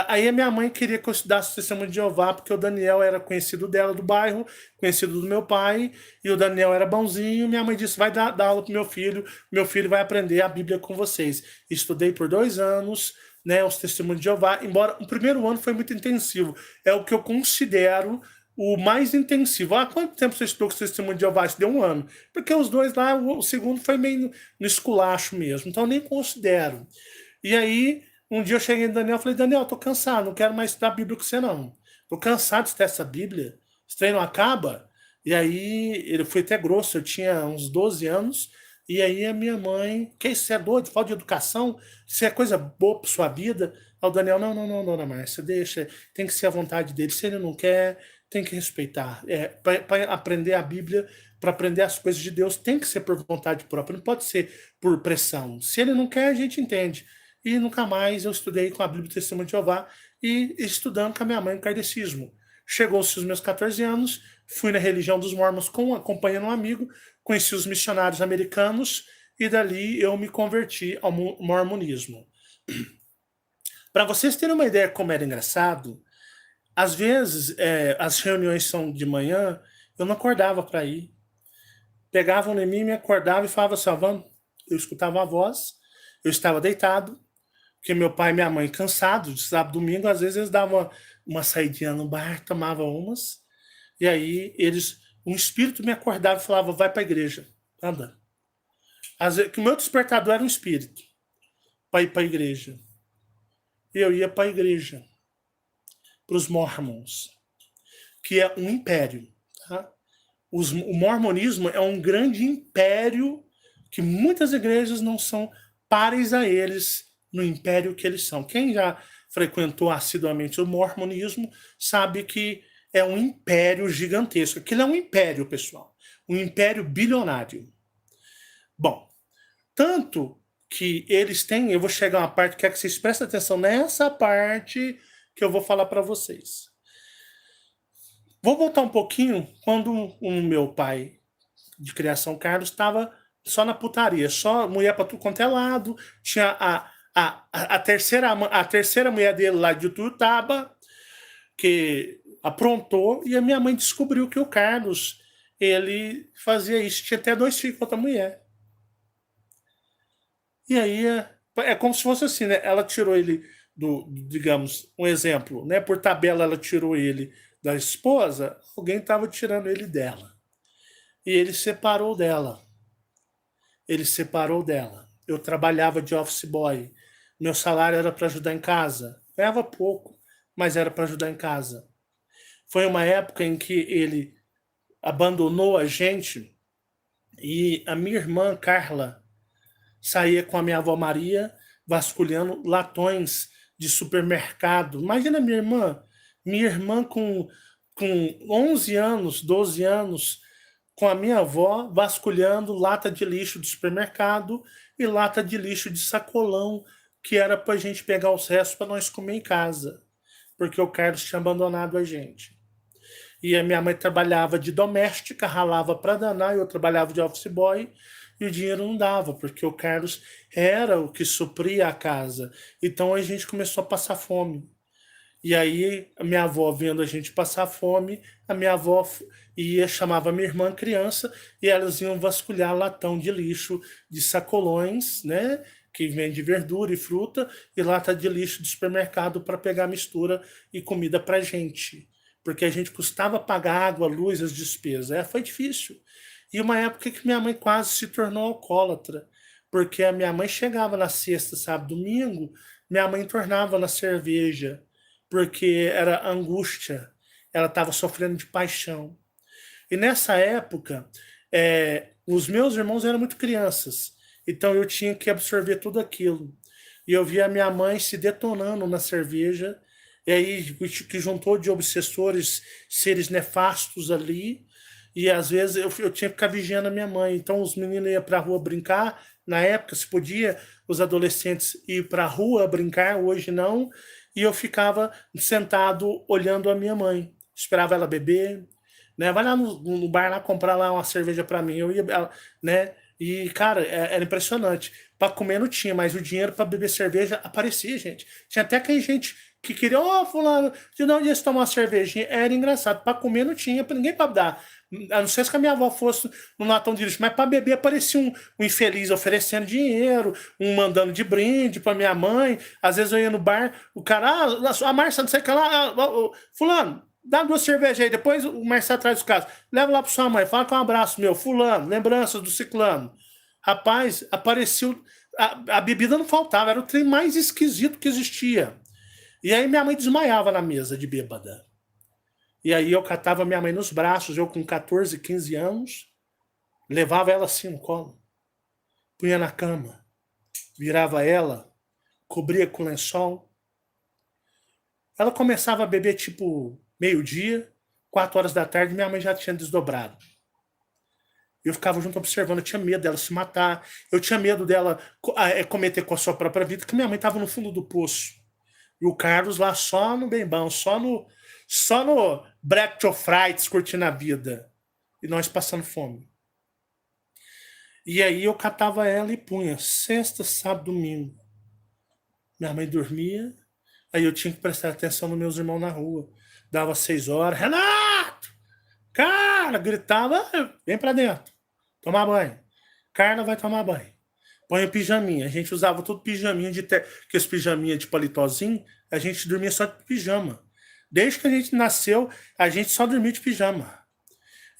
Aí a minha mãe queria que eu estudasse o Testemunho de Jeová, porque o Daniel era conhecido dela, do bairro, conhecido do meu pai, e o Daniel era bonzinho. Minha mãe disse: vai dar aula pro meu filho vai aprender a Bíblia com vocês. Estudei por 2 anos, né, os Testemunhos de Jeová, embora o primeiro ano foi muito intensivo. É o que eu considero o mais intensivo. Quanto tempo você estudou com o Testemunho de Jeová? Isso deu 1 ano. Porque os dois lá, o segundo foi meio no esculacho mesmo, então eu nem considero. E aí, um dia eu cheguei no Daniel e falei: Daniel, tô cansado, não quero mais estudar a Bíblia com você não. Tô cansado de estudar essa Bíblia. Esse trem não acaba. E aí, ele foi até grosso, eu tinha uns 12 anos, e aí a minha mãe: que isso, você é doido? Falta de educação? Isso é coisa boa para sua vida? Aí o Daniel: não, não, não, dona Márcia, deixa, tem que ser a vontade dele. Se ele não quer, tem que respeitar. Para aprender a Bíblia, para aprender as coisas de Deus, tem que ser por vontade própria, não pode ser por pressão. Se ele não quer, a gente entende. E nunca mais eu estudei com a Bíblia do Testemunho de Jeová e estudando com a minha mãe o kardecismo. Chegou-se os meus 14 anos, fui na religião dos mormons acompanhando um amigo, conheci os missionários americanos e dali eu me converti ao mormonismo. Para vocês terem uma ideia como era engraçado, às vezes as reuniões são de manhã, eu não acordava para ir. Pegavam em mim, me acordavam e falavam assim: vamos. Eu escutava a voz, eu estava deitado, porque meu pai e minha mãe, cansados de sábado, domingo, às vezes eles davam uma saidinha no bar, tomavam umas, e aí um espírito me acordava e falava: vai para a igreja, anda. Às vezes, que o meu despertador era um espírito, para ir para a igreja. E eu ia para a igreja, para os mormons, que é um império. Tá? O mormonismo é um grande império que muitas igrejas não são pares a eles no império que eles são. Quem já frequentou assiduamente o mormonismo sabe que é um império gigantesco. Aquilo é um império, pessoal. Um império bilionário. Bom, tanto que eles têm... Eu vou chegar a uma parte que quero que vocês prestem atenção nessa parte que eu vou falar para vocês. Vou voltar um pouquinho quando o meu pai de criação, Carlos, estava só na putaria, só mulher para tudo quanto é lado. Tinha a terceira mulher dele lá de Utuiutaba, que aprontou, e a minha mãe descobriu que o Carlos, ele fazia isso, tinha até 2 filhos com outra mulher. E aí é como se fosse assim, né? Ela tirou ele digamos, um exemplo, né? Por tabela ela tirou ele da esposa, alguém estava tirando ele dela. E ele separou dela. Eu trabalhava de office boy. Meu salário era para ajudar em casa. Ganhava pouco, mas era para ajudar em casa. Foi uma época em que ele abandonou a gente e a minha irmã, Carla, saía com a minha avó Maria vasculhando latões de supermercado. Imagina minha irmã com 11 anos, 12 anos, com a minha avó vasculhando lata de lixo de supermercado e lata de lixo de sacolão, que era para a gente pegar os restos para nós comer em casa, porque o Carlos tinha abandonado a gente. E a minha mãe trabalhava de doméstica, ralava para danar, eu trabalhava de office boy, e o dinheiro não dava, porque o Carlos era o que supria a casa. Então a gente começou a passar fome. E aí a minha avó, vendo a gente passar fome, a minha avó chamava minha irmã criança, e elas iam vasculhar latão de lixo de sacolões, né? que vende verdura e fruta, e lata de lixo do supermercado para pegar mistura e comida para gente. Porque a gente custava pagar água, luz, as despesas. Foi difícil. E uma época que minha mãe quase se tornou alcoólatra, porque a minha mãe chegava na sexta, sábado, domingo, minha mãe tornava na cerveja, porque era angústia, ela estava sofrendo de paixão. E nessa época, os meus irmãos eram muito crianças, então eu tinha que absorver tudo aquilo. E eu via a minha mãe se detonando na cerveja, e aí que juntou de obsessores, seres nefastos ali, e às vezes eu tinha que ficar vigiando a minha mãe. Então os meninos iam para a rua brincar, na época se podia os adolescentes ir para a rua brincar, hoje não, e eu ficava sentado olhando a minha mãe, esperava ela beber, né? Vai lá no bar lá comprar lá uma cerveja para mim, eu ia, né? E cara, era impressionante. Para comer não tinha, mas o dinheiro para beber cerveja aparecia, gente. Tinha até quem gente que queria, fulano, de onde ia tomar uma cervejinha? Era engraçado. Para comer não tinha para ninguém para dar. A não ser que a minha avó fosse no latão de lixo, mas para beber aparecia um infeliz oferecendo dinheiro, um mandando de brinde para minha mãe. Às vezes eu ia no bar, o cara, a Márcia, não sei o que lá, fulano, dá 2 cervejas aí, depois o Marcelo traz os casos. Leva lá para sua mãe, fala com um abraço meu, fulano, lembranças do ciclano. Rapaz, apareceu, a bebida não faltava, era o trem mais esquisito que existia. E aí minha mãe desmaiava na mesa de bêbada. E aí eu catava minha mãe nos braços, eu com 14, 15 anos, levava ela assim no colo, punha na cama, virava ela, cobria com lençol. Ela começava a beber tipo meio-dia, 4 horas da tarde, minha mãe já tinha desdobrado. Eu ficava junto observando, eu tinha medo dela se matar, eu tinha medo dela cometer com a sua própria vida, porque minha mãe estava no fundo do poço. E o Carlos lá só no bem bom, só no Brechofrites curtindo a vida. E nós passando fome. E aí eu catava ela e punha, sexta, sábado, domingo. Minha mãe dormia, aí eu tinha que prestar atenção nos meus irmãos na rua. Dava 6 horas, Renato! Cara, gritava, vem pra dentro, tomar banho. Carla vai tomar banho. Põe o pijaminha. A gente usava tudo pijaminha que esse pijaminha de paletózinho, a gente dormia só de pijama. Desde que a gente nasceu, a gente só dormia de pijama.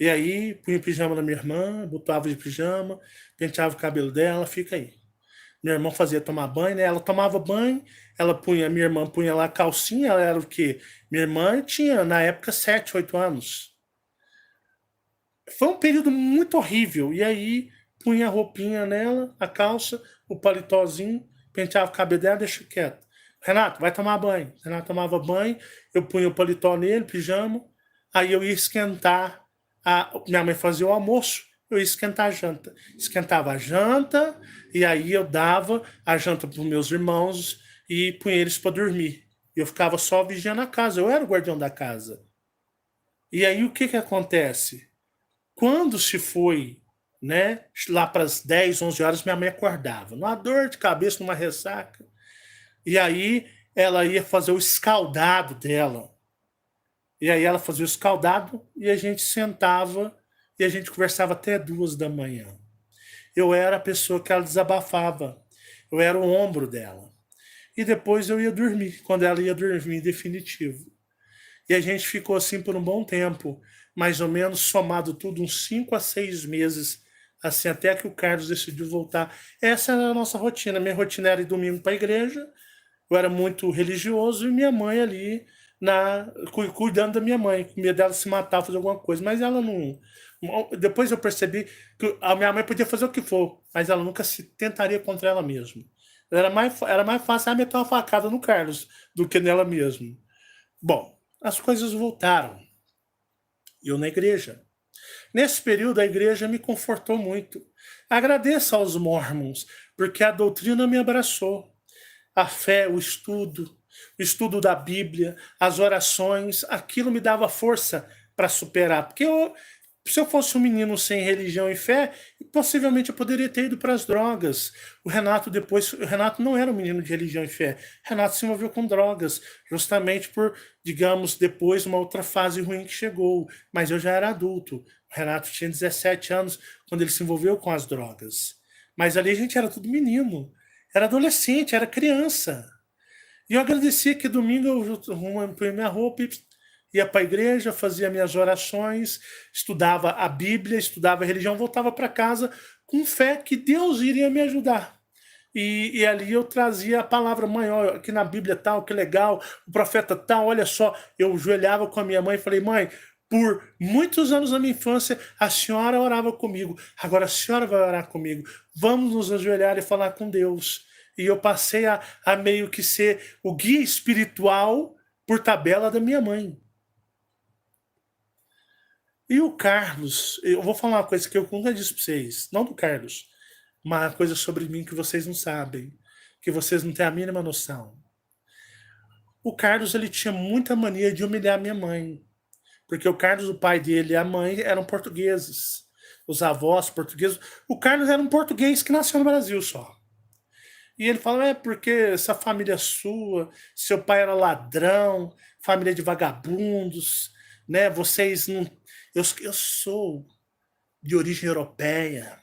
E aí, punha o pijama na minha irmã, botava de pijama, penteava o cabelo dela, fica aí. Minha irmã fazia tomar banho, né? Ela tomava banho, minha irmã punha lá a calcinha, ela era o quê? Minha irmã tinha, na época, 7, 8 anos. Foi um período muito horrível. E aí, punha a roupinha nela, a calça, o paletózinho, penteava o cabelo dela, deixa quieto. Renato, vai tomar banho. Renato tomava banho, eu punha o paletó nele, pijama, aí eu ia esquentar, minha mãe fazia o almoço, eu ia esquentar a janta. Esquentava a janta, e aí eu dava a janta para os meus irmãos e punha eles para dormir. Eu ficava só vigiando a casa, eu era o guardião da casa. E aí o que acontece? Quando se foi, né, lá para as 10, 11 horas, minha mãe acordava, numa dor de cabeça, numa ressaca. E aí ela ia fazer o escaldado dela. E aí ela fazia o escaldado e a gente sentava e a gente conversava até 2 da manhã. Eu era a pessoa que ela desabafava. Eu era o ombro dela. E depois eu ia dormir, quando ela ia dormir, definitivo. E a gente ficou assim por um bom tempo, mais ou menos somado tudo, uns 5 a 6 meses, assim, até que o Carlos decidiu voltar. Essa era a nossa rotina. Minha rotina era ir domingo para a igreja, eu era muito religioso, e minha mãe ali, cuidando da minha mãe, com medo dela se matar, fazer alguma coisa. Mas ela não... Depois eu percebi que a minha mãe podia fazer o que for, mas ela nunca se tentaria contra ela mesma. Era mais fácil ela meter uma facada no Carlos do que nela mesma. Bom, as coisas voltaram. Eu na igreja. Nesse período, a igreja me confortou muito. Agradeço aos mormons, porque a doutrina me abraçou. A fé, o estudo da Bíblia, as orações, aquilo me dava força para superar. Porque se eu fosse um menino sem religião e fé, possivelmente eu poderia ter ido para as drogas. O Renato não era um menino de religião e fé. O Renato se envolveu com drogas, justamente por, digamos, depois uma outra fase ruim que chegou. Mas eu já era adulto. O Renato tinha 17 anos quando ele se envolveu com as drogas. Mas ali a gente era tudo menino. era adolescente, era criança. E eu agradecia que domingo eu arrumei minha roupa e ia para a igreja, fazia minhas orações, estudava a Bíblia, estudava a religião, voltava para casa com fé que Deus iria me ajudar. E ali eu trazia a palavra, mãe, olha, aqui na Bíblia tal, que legal, o profeta tal, olha só, eu ajoelhava com a minha mãe e falei, mãe, por muitos anos da minha infância, a senhora orava comigo, agora a senhora vai orar comigo, vamos nos ajoelhar e falar com Deus. E eu passei a meio que ser o guia espiritual por tabela da minha mãe. E o Carlos, eu vou falar uma coisa que eu nunca disse para vocês, não do Carlos, uma coisa sobre mim que vocês não sabem, que vocês não têm a mínima noção. O Carlos, ele tinha muita mania de humilhar minha mãe, porque o Carlos, o pai dele e a mãe eram portugueses, os avós portugueses. O Carlos era um português que nasceu no Brasil só. E ele fala, porque essa família sua, seu pai era ladrão, família de vagabundos, né? Vocês não... Eu sou de origem europeia,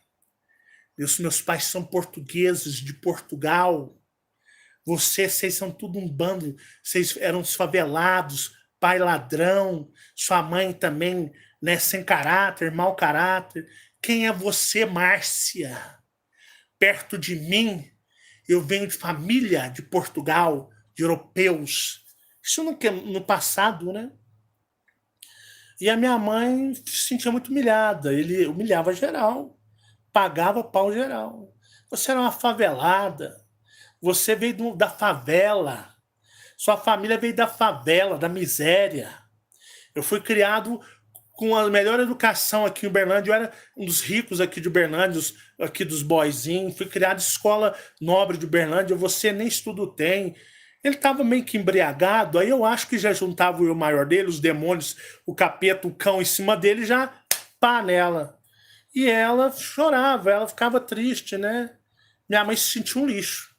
meus pais são portugueses de Portugal, vocês são tudo um bando, vocês eram os favelados, pai ladrão, sua mãe também, né, sem caráter, mau caráter. Quem é você, Márcia? Perto de mim, eu venho de família de Portugal, de europeus. Isso no passado, né? E a minha mãe se sentia muito humilhada. Ele humilhava geral, pagava pau geral. Você era uma favelada. Você veio da favela. Sua família veio da favela, da miséria. Eu fui criado com a melhor educação aqui em Uberlândia. Eu era um dos ricos aqui de Uberlândia, aqui dos boyzinhos. Fui criado em escola nobre de Uberlândia. Você nem estudo tem. Ele estava meio que embriagado. Aí eu acho que já juntava o eu maior dele, os demônios, o capeta, o cão em cima dele, já pá nela. E ela chorava, ela ficava triste, né? Minha mãe se sentia um lixo.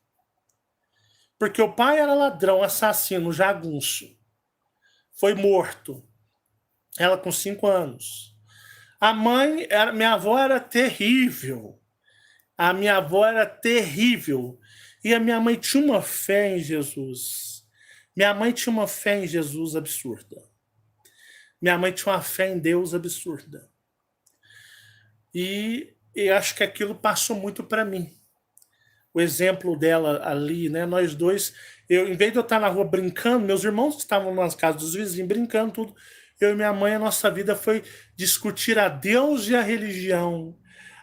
Porque o pai era ladrão, assassino, jagunço. Foi morto. Ela com 5 anos. A mãe, minha avó era terrível. A minha avó era terrível. E a minha mãe tinha uma fé em Jesus. Minha mãe tinha uma fé em Jesus absurda. Minha mãe tinha uma fé em Deus absurda. E eu acho que aquilo passou muito para mim. O exemplo dela ali, né? Nós dois, em vez de eu estar na rua brincando, meus irmãos estavam nas casas dos vizinhos brincando, tudo. Eu e minha mãe, a nossa vida foi discutir a Deus e a religião,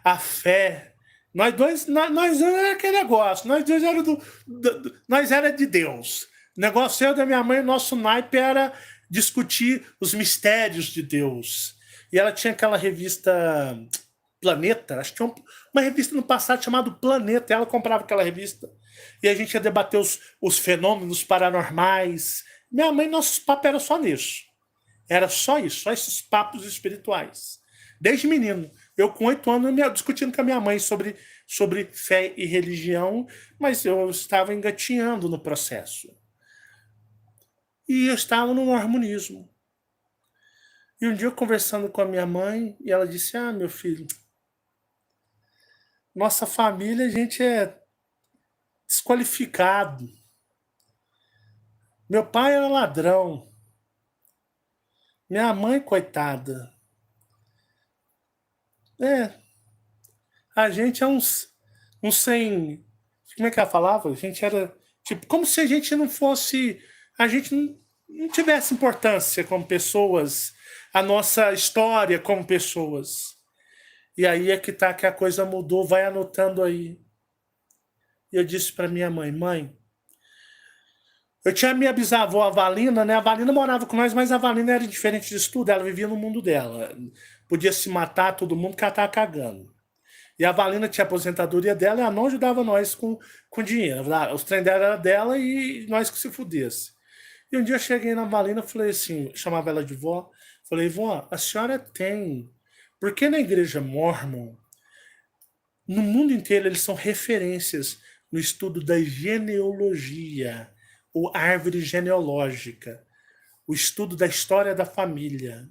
a fé. Nós dois, nós era aquele negócio, nós dois era nós era de Deus. O negócio eu da minha mãe, o nosso naipe era discutir os mistérios de Deus. E ela tinha aquela revista Planeta, acho que tinha uma revista no passado chamada Planeta, ela comprava aquela revista e a gente ia debater os fenômenos paranormais. Minha mãe, nossos papos eram só nisso. Era só isso, só esses papos espirituais. Desde menino, eu com 8 anos discutindo com a minha mãe sobre fé e religião, mas eu estava engatinhando no processo. E eu estava no harmonismo. E um dia eu conversando com a minha mãe, e ela disse, meu filho, nossa família, a gente é desqualificado. Meu pai era ladrão. Minha mãe, coitada. A gente é uns sem... Como é que ela falava? A gente era... Tipo, como se a gente não fosse... A gente não tivesse importância como pessoas. A nossa história como pessoas. E aí é que tá que a coisa mudou, vai anotando aí. E eu disse para minha mãe, eu tinha a minha bisavó, a Valina, né? A Valina morava com nós, mas a Valina era diferente disso tudo, ela vivia no mundo dela. Podia se matar todo mundo que ela tava cagando. E a Valina tinha a aposentadoria dela e ela não ajudava nós com dinheiro. Os trem dela era dela e nós que se fudesse. E um dia eu cheguei na Valina e falei assim, chamava ela de vó, falei, vó, a senhora tem... Porque na igreja Mormon, no mundo inteiro, eles são referências no estudo da genealogia, ou árvore genealógica, o estudo da história da família.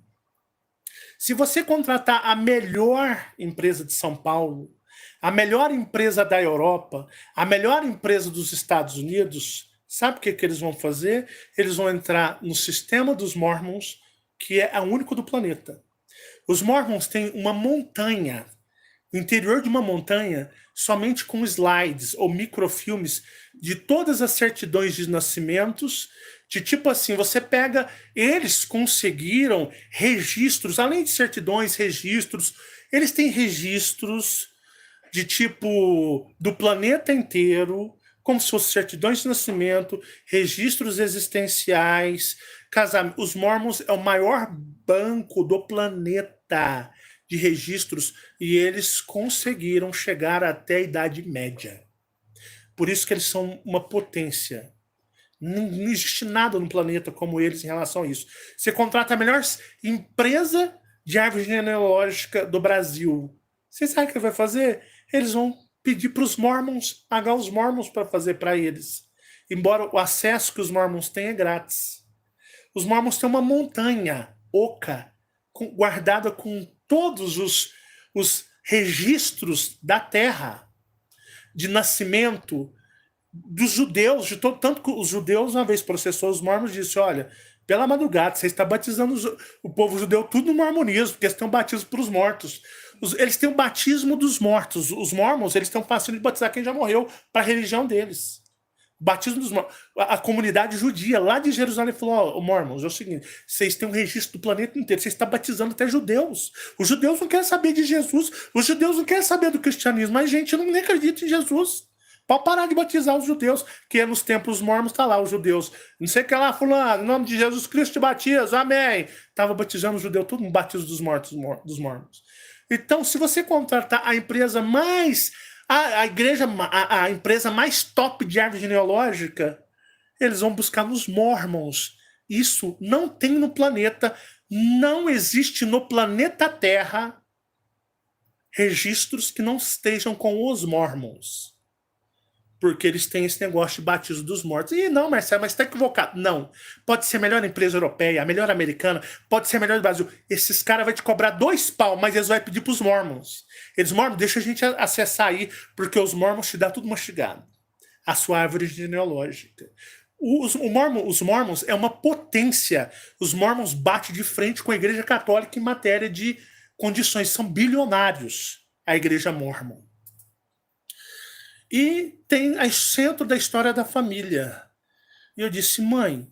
Se você contratar a melhor empresa de São Paulo, A melhor empresa da Europa, a melhor empresa dos Estados Unidos, sabe o que eles vão fazer? Eles vão entrar no sistema dos Mormons, que é o único do planeta. Os Mormons têm uma montanha, no interior de uma montanha, somente com slides ou microfilmes de todas as certidões de nascimentos, de tipo assim, você pega, eles conseguiram registros, além de certidões, registros, eles têm registros de tipo do planeta inteiro, como se fossem certidões de nascimento, registros existenciais, casamento. Os Mormons é o maior banco do planeta de registros e eles conseguiram chegar até a Idade Média. Por isso que eles são uma potência. Não existe nada no planeta como eles em relação a isso. Você contrata a melhor empresa de árvore genealógica do Brasil. Você sabe o que vai fazer? Eles vão pedir para os Mormons, pagar os Mormons para fazer para eles. Embora o acesso que os Mormons têm é grátis. Os Mormons têm uma montanha oca, guardada com todos os registros da terra, de nascimento, dos judeus, tanto que os judeus, uma vez processou os mormons, disse, olha, pela madrugada, você está batizando o povo judeu tudo no mormonismo, porque eles têm um batismo para os mortos. Eles têm o batismo dos mortos. Os mormons, eles têm um fascínio de batizar quem já morreu para a religião deles. O batismo dos mormons. A comunidade judia lá de Jerusalém falou, mormons, é o seguinte, vocês têm um registro do planeta inteiro, vocês estão batizando até judeus. Os judeus não querem saber de Jesus, os judeus não querem saber do cristianismo, mas gente não nem acredita em Jesus. Pode parar de batizar os judeus, que nos templos mormons tá lá os judeus. Não sei o que lá, fulano, em nome de Jesus Cristo te batiza, amém. Tava batizando os judeus, tudo no batismo dos mormons. Então, se você contratar a empresa mais, a empresa mais top de árvore genealógica, eles vão buscar nos mormons. Isso não tem no planeta, não existe no planeta Terra registros que não estejam com os mormons. Porque eles têm esse negócio de batismo dos mortos. E não, Marcelo, mas está equivocado. Não. Pode ser a melhor empresa europeia, a melhor americana, pode ser a melhor do Brasil. Esses caras vão te cobrar 2 pau, mas eles vão pedir para os mormons. Eles, mormons, deixa a gente acessar aí, porque os mormons te dão tudo mastigado. A sua árvore genealógica. Os mormons é uma potência. Os mormons batem de frente com a igreja católica em matéria de condições. São bilionários, a igreja mormon. E tem o centro da história da família. E eu disse, mãe,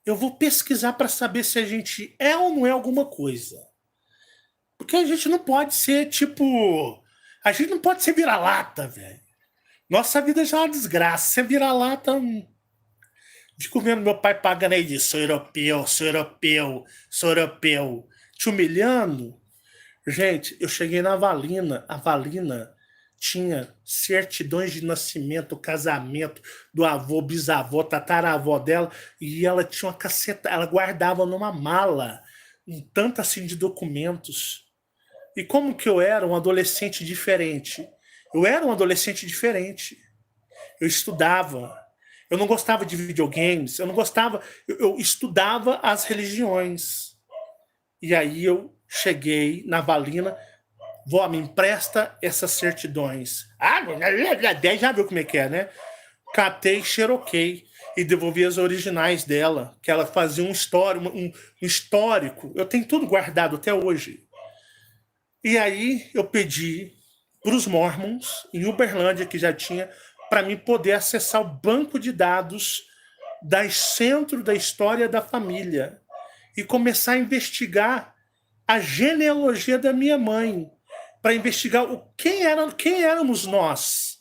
eu vou pesquisar para saber se a gente é ou não é alguma coisa. Porque a gente não pode ser, tipo... A gente não pode ser vira-lata, velho. Nossa vida já é uma desgraça. Ser vira-lata... Fico vendo meu pai pagando aí de sou europeu, sou europeu, sou europeu. Te humilhando. Gente, eu cheguei na Avalina. A Avalina tinha certidões de nascimento, casamento do avô, bisavô, tataravó dela, e ela tinha uma caceta, ela guardava numa mala um tanto assim de documentos. E como que eu era um adolescente diferente? Eu era um adolescente diferente. Eu estudava. Eu não gostava de videogames, eu não gostava, eu estudava as religiões. E aí eu cheguei na Avalina, vó, me empresta essas certidões. Ah, 10 já viu como é que é, né? Catei, xeroquei e devolvi as originais dela, que ela fazia um histórico. Eu tenho tudo guardado até hoje. E aí eu pedi para os Mormons, em Uberlândia, que já tinha, para mim poder acessar o banco de dados das centro da história da família e começar a investigar a genealogia da minha mãe, para investigar quem éramos nós.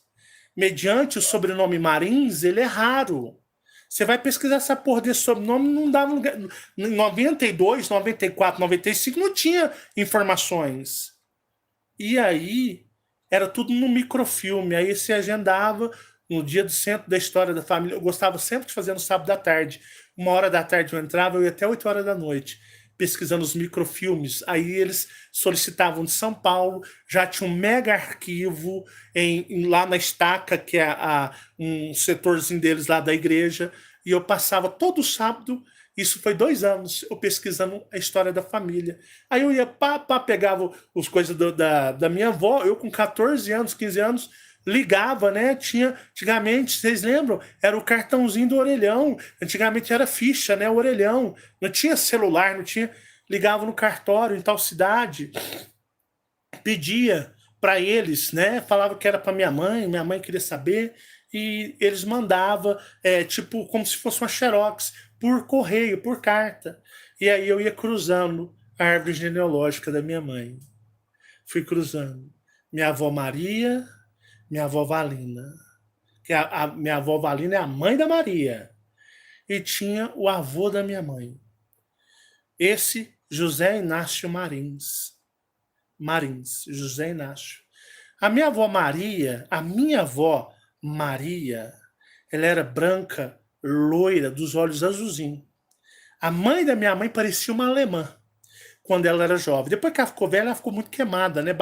Mediante o sobrenome Marins, ele é raro. Você vai pesquisar essa porra desse sobrenome, não dava lugar. Em 92, 94, 95 não tinha informações. E aí era tudo no microfilme. Aí se agendava no dia do centro da história da família. Eu gostava sempre de fazer no sábado à tarde. 1h eu entrava, eu ia até 8h, pesquisando os microfilmes. Aí eles solicitavam de São Paulo, já tinha um mega arquivo lá na Estaca, que é um setorzinho deles lá da igreja, e eu passava todo sábado Isso foi 2 anos eu pesquisando a história da família. Aí eu ia, pegava os coisas da minha avó, eu com 14 anos, 15 anos, ligava, né? Tinha, antigamente, vocês lembram? Era o cartãozinho do orelhão. Antigamente era ficha, né? O orelhão. Não tinha celular, não tinha. Ligava no cartório em tal cidade, pedia para eles, né? Falava que era para minha mãe queria saber, e eles mandavam, tipo, como se fosse uma xerox, por correio, por carta. E aí eu ia cruzando a árvore genealógica da minha mãe. Fui cruzando. Minha avó Maria, minha avó Valina. Que a minha avó Valina é a mãe da Maria. E tinha o avô da minha mãe. Esse José Inácio Marins. Marins, José Inácio. A minha avó Maria, ela era branca, loira, dos olhos azulzinhos. A mãe da minha mãe parecia uma alemã quando ela era jovem. Depois que ela ficou velha, ela ficou muito queimada, né?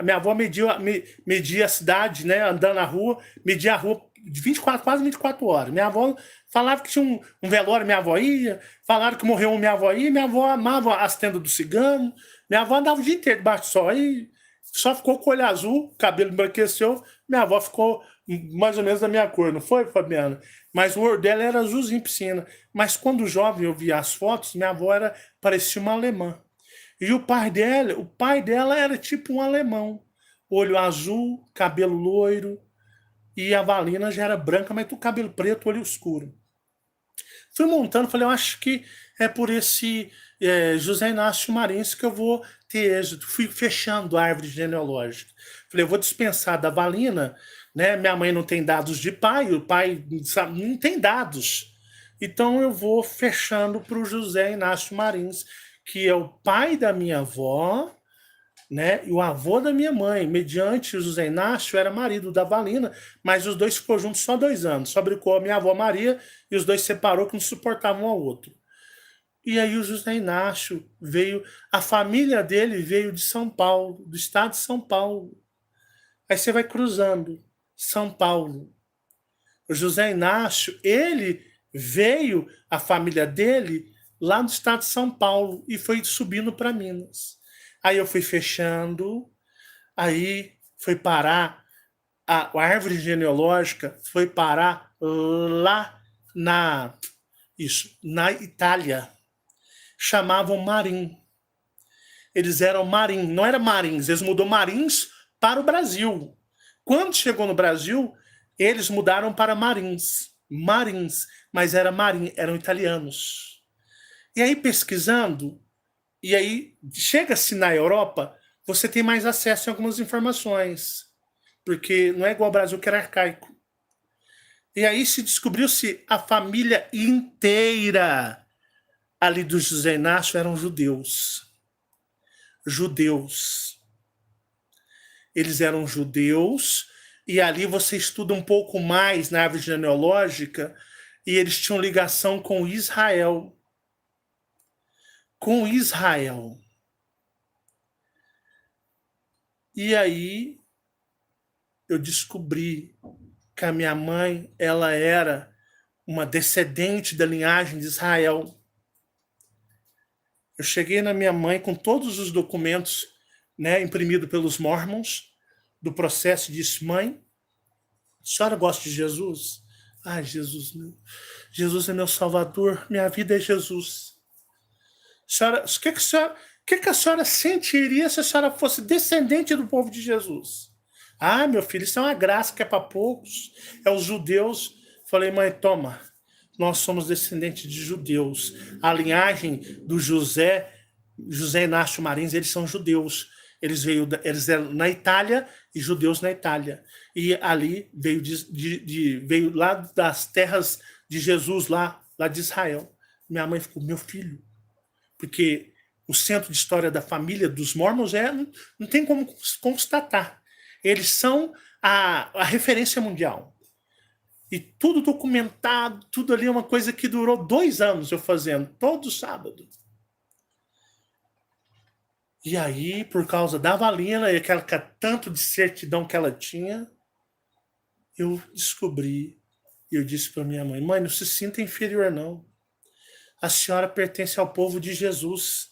Minha avó media a cidade, né? Andando na rua, media a rua de 24, quase 24 horas. Minha avó falava que tinha um velório, minha avó ia. Falaram que morreu minha avó ia. Minha avó amava as tendas do cigano. Minha avó andava o dia inteiro debaixo do sol. Aí só ficou com o olho azul, cabelo embranqueceu. Minha avó ficou mais ou menos da minha cor, não foi, Fabiana? Mas o olho dela era azulzinho piscina. Mas quando jovem eu via as fotos, minha avó parecia uma alemã. E o pai dela era tipo um alemão. Olho azul, cabelo loiro. E a Valina já era branca, mas com cabelo preto, olho escuro. Fui montando, falei, eu acho que é por esse José Inácio Marins que eu vou ter êxito. Fui fechando a árvore genealógica. Falei, eu vou dispensar da Valina, né? Minha mãe não tem dados de pai, o pai sabe, não tem dados. Então eu vou fechando para o José Inácio Marins, que é o pai da minha avó, né? E o avô da minha mãe, mediante o José Inácio, era marido da Valina, mas os dois ficou juntos só 2 anos. Só bricou a minha avó Maria e os dois separou que não suportavam um ao outro. E aí o José Inácio veio, a família dele veio de São Paulo, do estado de São Paulo. Aí você vai cruzando São Paulo. O José Inácio, ele veio, a família dele, lá do estado de São Paulo e foi subindo para Minas. Aí eu fui fechando, aí foi parar, a árvore genealógica foi parar lá na Itália. Chamavam Marim. Eles eram Marim, não era Marins, eles mudou Marins para o Brasil. Quando chegou no Brasil, eles mudaram para Marins. Marins, mas era Marim, eram italianos. E aí pesquisando, e aí chega-se na Europa, você tem mais acesso a algumas informações, porque não é igual ao Brasil que era arcaico. E aí se descobriu-se a família inteira ali do José Inácio eram judeus. Judeus. Eles eram judeus, e ali você estuda um pouco mais na árvore genealógica, e eles tinham ligação com Israel. Com Israel. E aí eu descobri que a minha mãe, ela era uma descendente da linhagem de Israel. Eu cheguei na minha mãe com todos os documentos, né, imprimidos pelos Mormons, do processo, e disse, mãe, a senhora gosta de Jesus? Ai, Jesus, meu. Jesus é meu salvador, minha vida é Jesus. Senhora, o que a senhora sentiria se a senhora fosse descendente do povo de Jesus? Ah, meu filho, isso é uma graça que é para poucos. É os judeus. Falei, mãe, toma. Nós somos descendentes de judeus. A linhagem do José Inácio Marins, eles são judeus. Eles eram na Itália e judeus na Itália. E ali veio lá das terras de Jesus, lá de Israel. Minha mãe ficou, meu filho, porque o centro de história da família dos Mormons não tem como constatar. Eles são a referência mundial. E tudo documentado, tudo ali é uma coisa que durou 2 anos eu fazendo, todo sábado. E aí, por causa da Valina e aquela tanto de certidão que ela tinha, eu descobri, e eu disse para minha mãe, mãe, não se sinta inferior não. A senhora pertence ao povo de Jesus.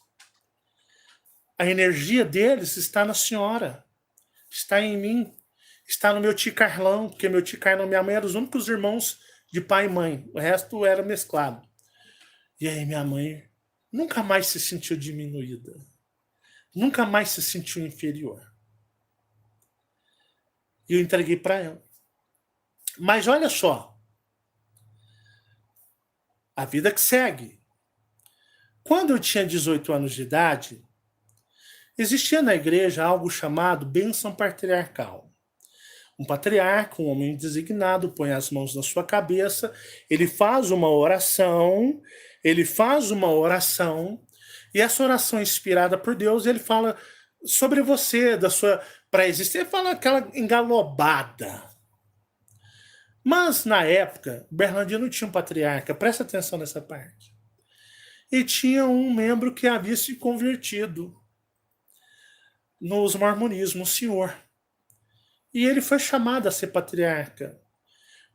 A energia deles está na senhora, está em mim, está no meu tio Carlão, porque meu tio Carlão e minha mãe eram os únicos irmãos de pai e mãe, o resto era mesclado. E aí minha mãe nunca mais se sentiu diminuída, nunca mais se sentiu inferior. E eu entreguei para ela. Mas olha só, a vida que segue. Quando eu tinha 18 anos de idade, existia na igreja algo chamado bênção patriarcal. Um patriarca, um homem designado, põe as mãos na sua cabeça, ele faz uma oração, e essa oração inspirada por Deus, ele fala sobre você, da sua pré-existência, ele fala aquela engalobada. Mas, na época, Berlândia não tinha um patriarca, presta atenção nessa parte. E tinha um membro que havia se convertido nos mormonismos, um senhor. E ele foi chamado a ser patriarca,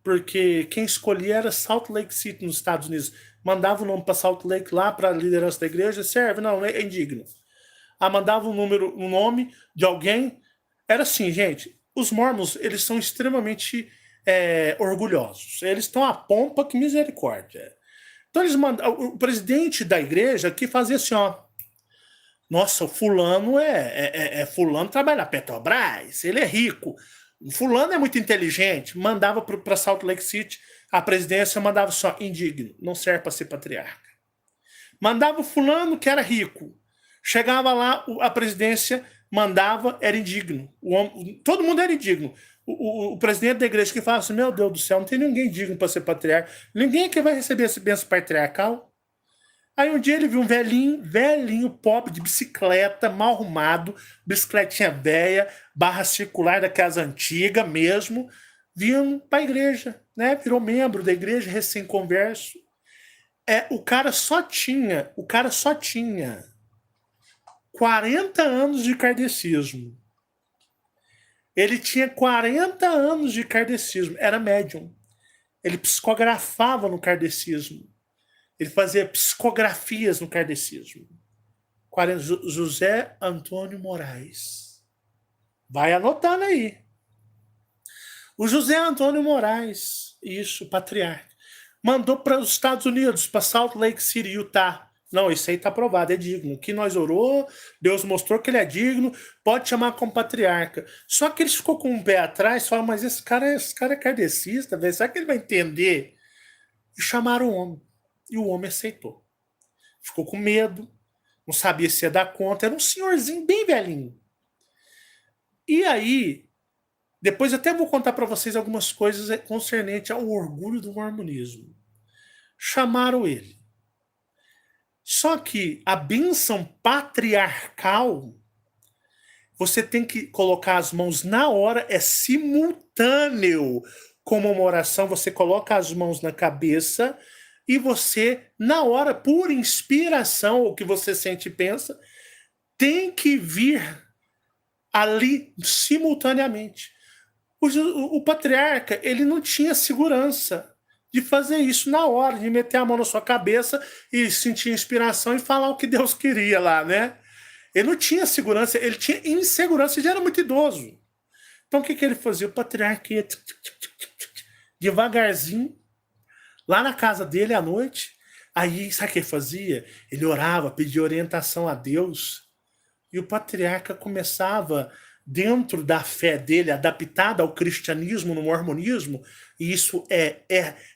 porque quem escolhia era Salt Lake City, nos Estados Unidos. Mandava o nome para Salt Lake lá, para a liderança da igreja, serve? Não, é indigno. Mandava um nome de alguém. Era assim, gente, os mormons, eles são extremamente orgulhosos. Eles estão a pompa que misericórdia. Então eles o presidente da igreja que fazia assim, ó, nossa, o fulano fulano trabalha na Petrobras, ele é rico, o fulano é muito inteligente, mandava para Salt Lake City, a presidência mandava só indigno, não serve para ser patriarca. Mandava o fulano que era rico, chegava lá, a presidência mandava, era indigno, todo mundo era indigno. O presidente da igreja que fala assim, meu Deus do céu, não tem ninguém digno para ser patriarca, ninguém que vai receber esse bênção patriarcal. Aí um dia ele viu um velhinho pobre de bicicleta, mal arrumado, bicicletinha velha, barra circular da casa antiga mesmo, vindo para a igreja, né? Virou membro da igreja, recém-converso. O cara só tinha 40 anos de kardecismo. Ele tinha 40 anos de kardecismo, era médium. Ele psicografava no kardecismo. Ele fazia psicografias no kardecismo. José Antônio Moraes. Vai anotando aí. O José Antônio Moraes, isso, patriarca, mandou para os Estados Unidos, para Salt Lake City, Utah. Não, isso aí está aprovado, é digno. O que nós orou, Deus mostrou que ele é digno, pode chamar como patriarca. Só que ele ficou com um pé atrás, falou, mas esse cara é kardecista, velho, será que ele vai entender? E chamaram o homem. E o homem aceitou. Ficou com medo, não sabia se ia dar conta, era um senhorzinho bem velhinho. E aí, depois até vou contar para vocês algumas coisas concernentes ao orgulho do mormonismo. Chamaram ele. Só que a bênção patriarcal, você tem que colocar as mãos na hora, é simultâneo. Como uma oração, você coloca as mãos na cabeça e você, na hora, por inspiração, o que você sente e pensa, tem que vir ali simultaneamente. O patriarca, ele não tinha segurança de fazer isso na hora, de meter a mão na sua cabeça e sentir inspiração e falar o que Deus queria lá, né? Ele não tinha segurança, ele tinha insegurança, ele já era muito idoso. Então o que ele fazia? O patriarca ia devagarzinho, lá na casa dele à noite, aí sabe o que ele fazia? Ele orava, pedia orientação a Deus, e o patriarca começava, dentro da fé dele, adaptada ao cristianismo, no mormonismo, e isso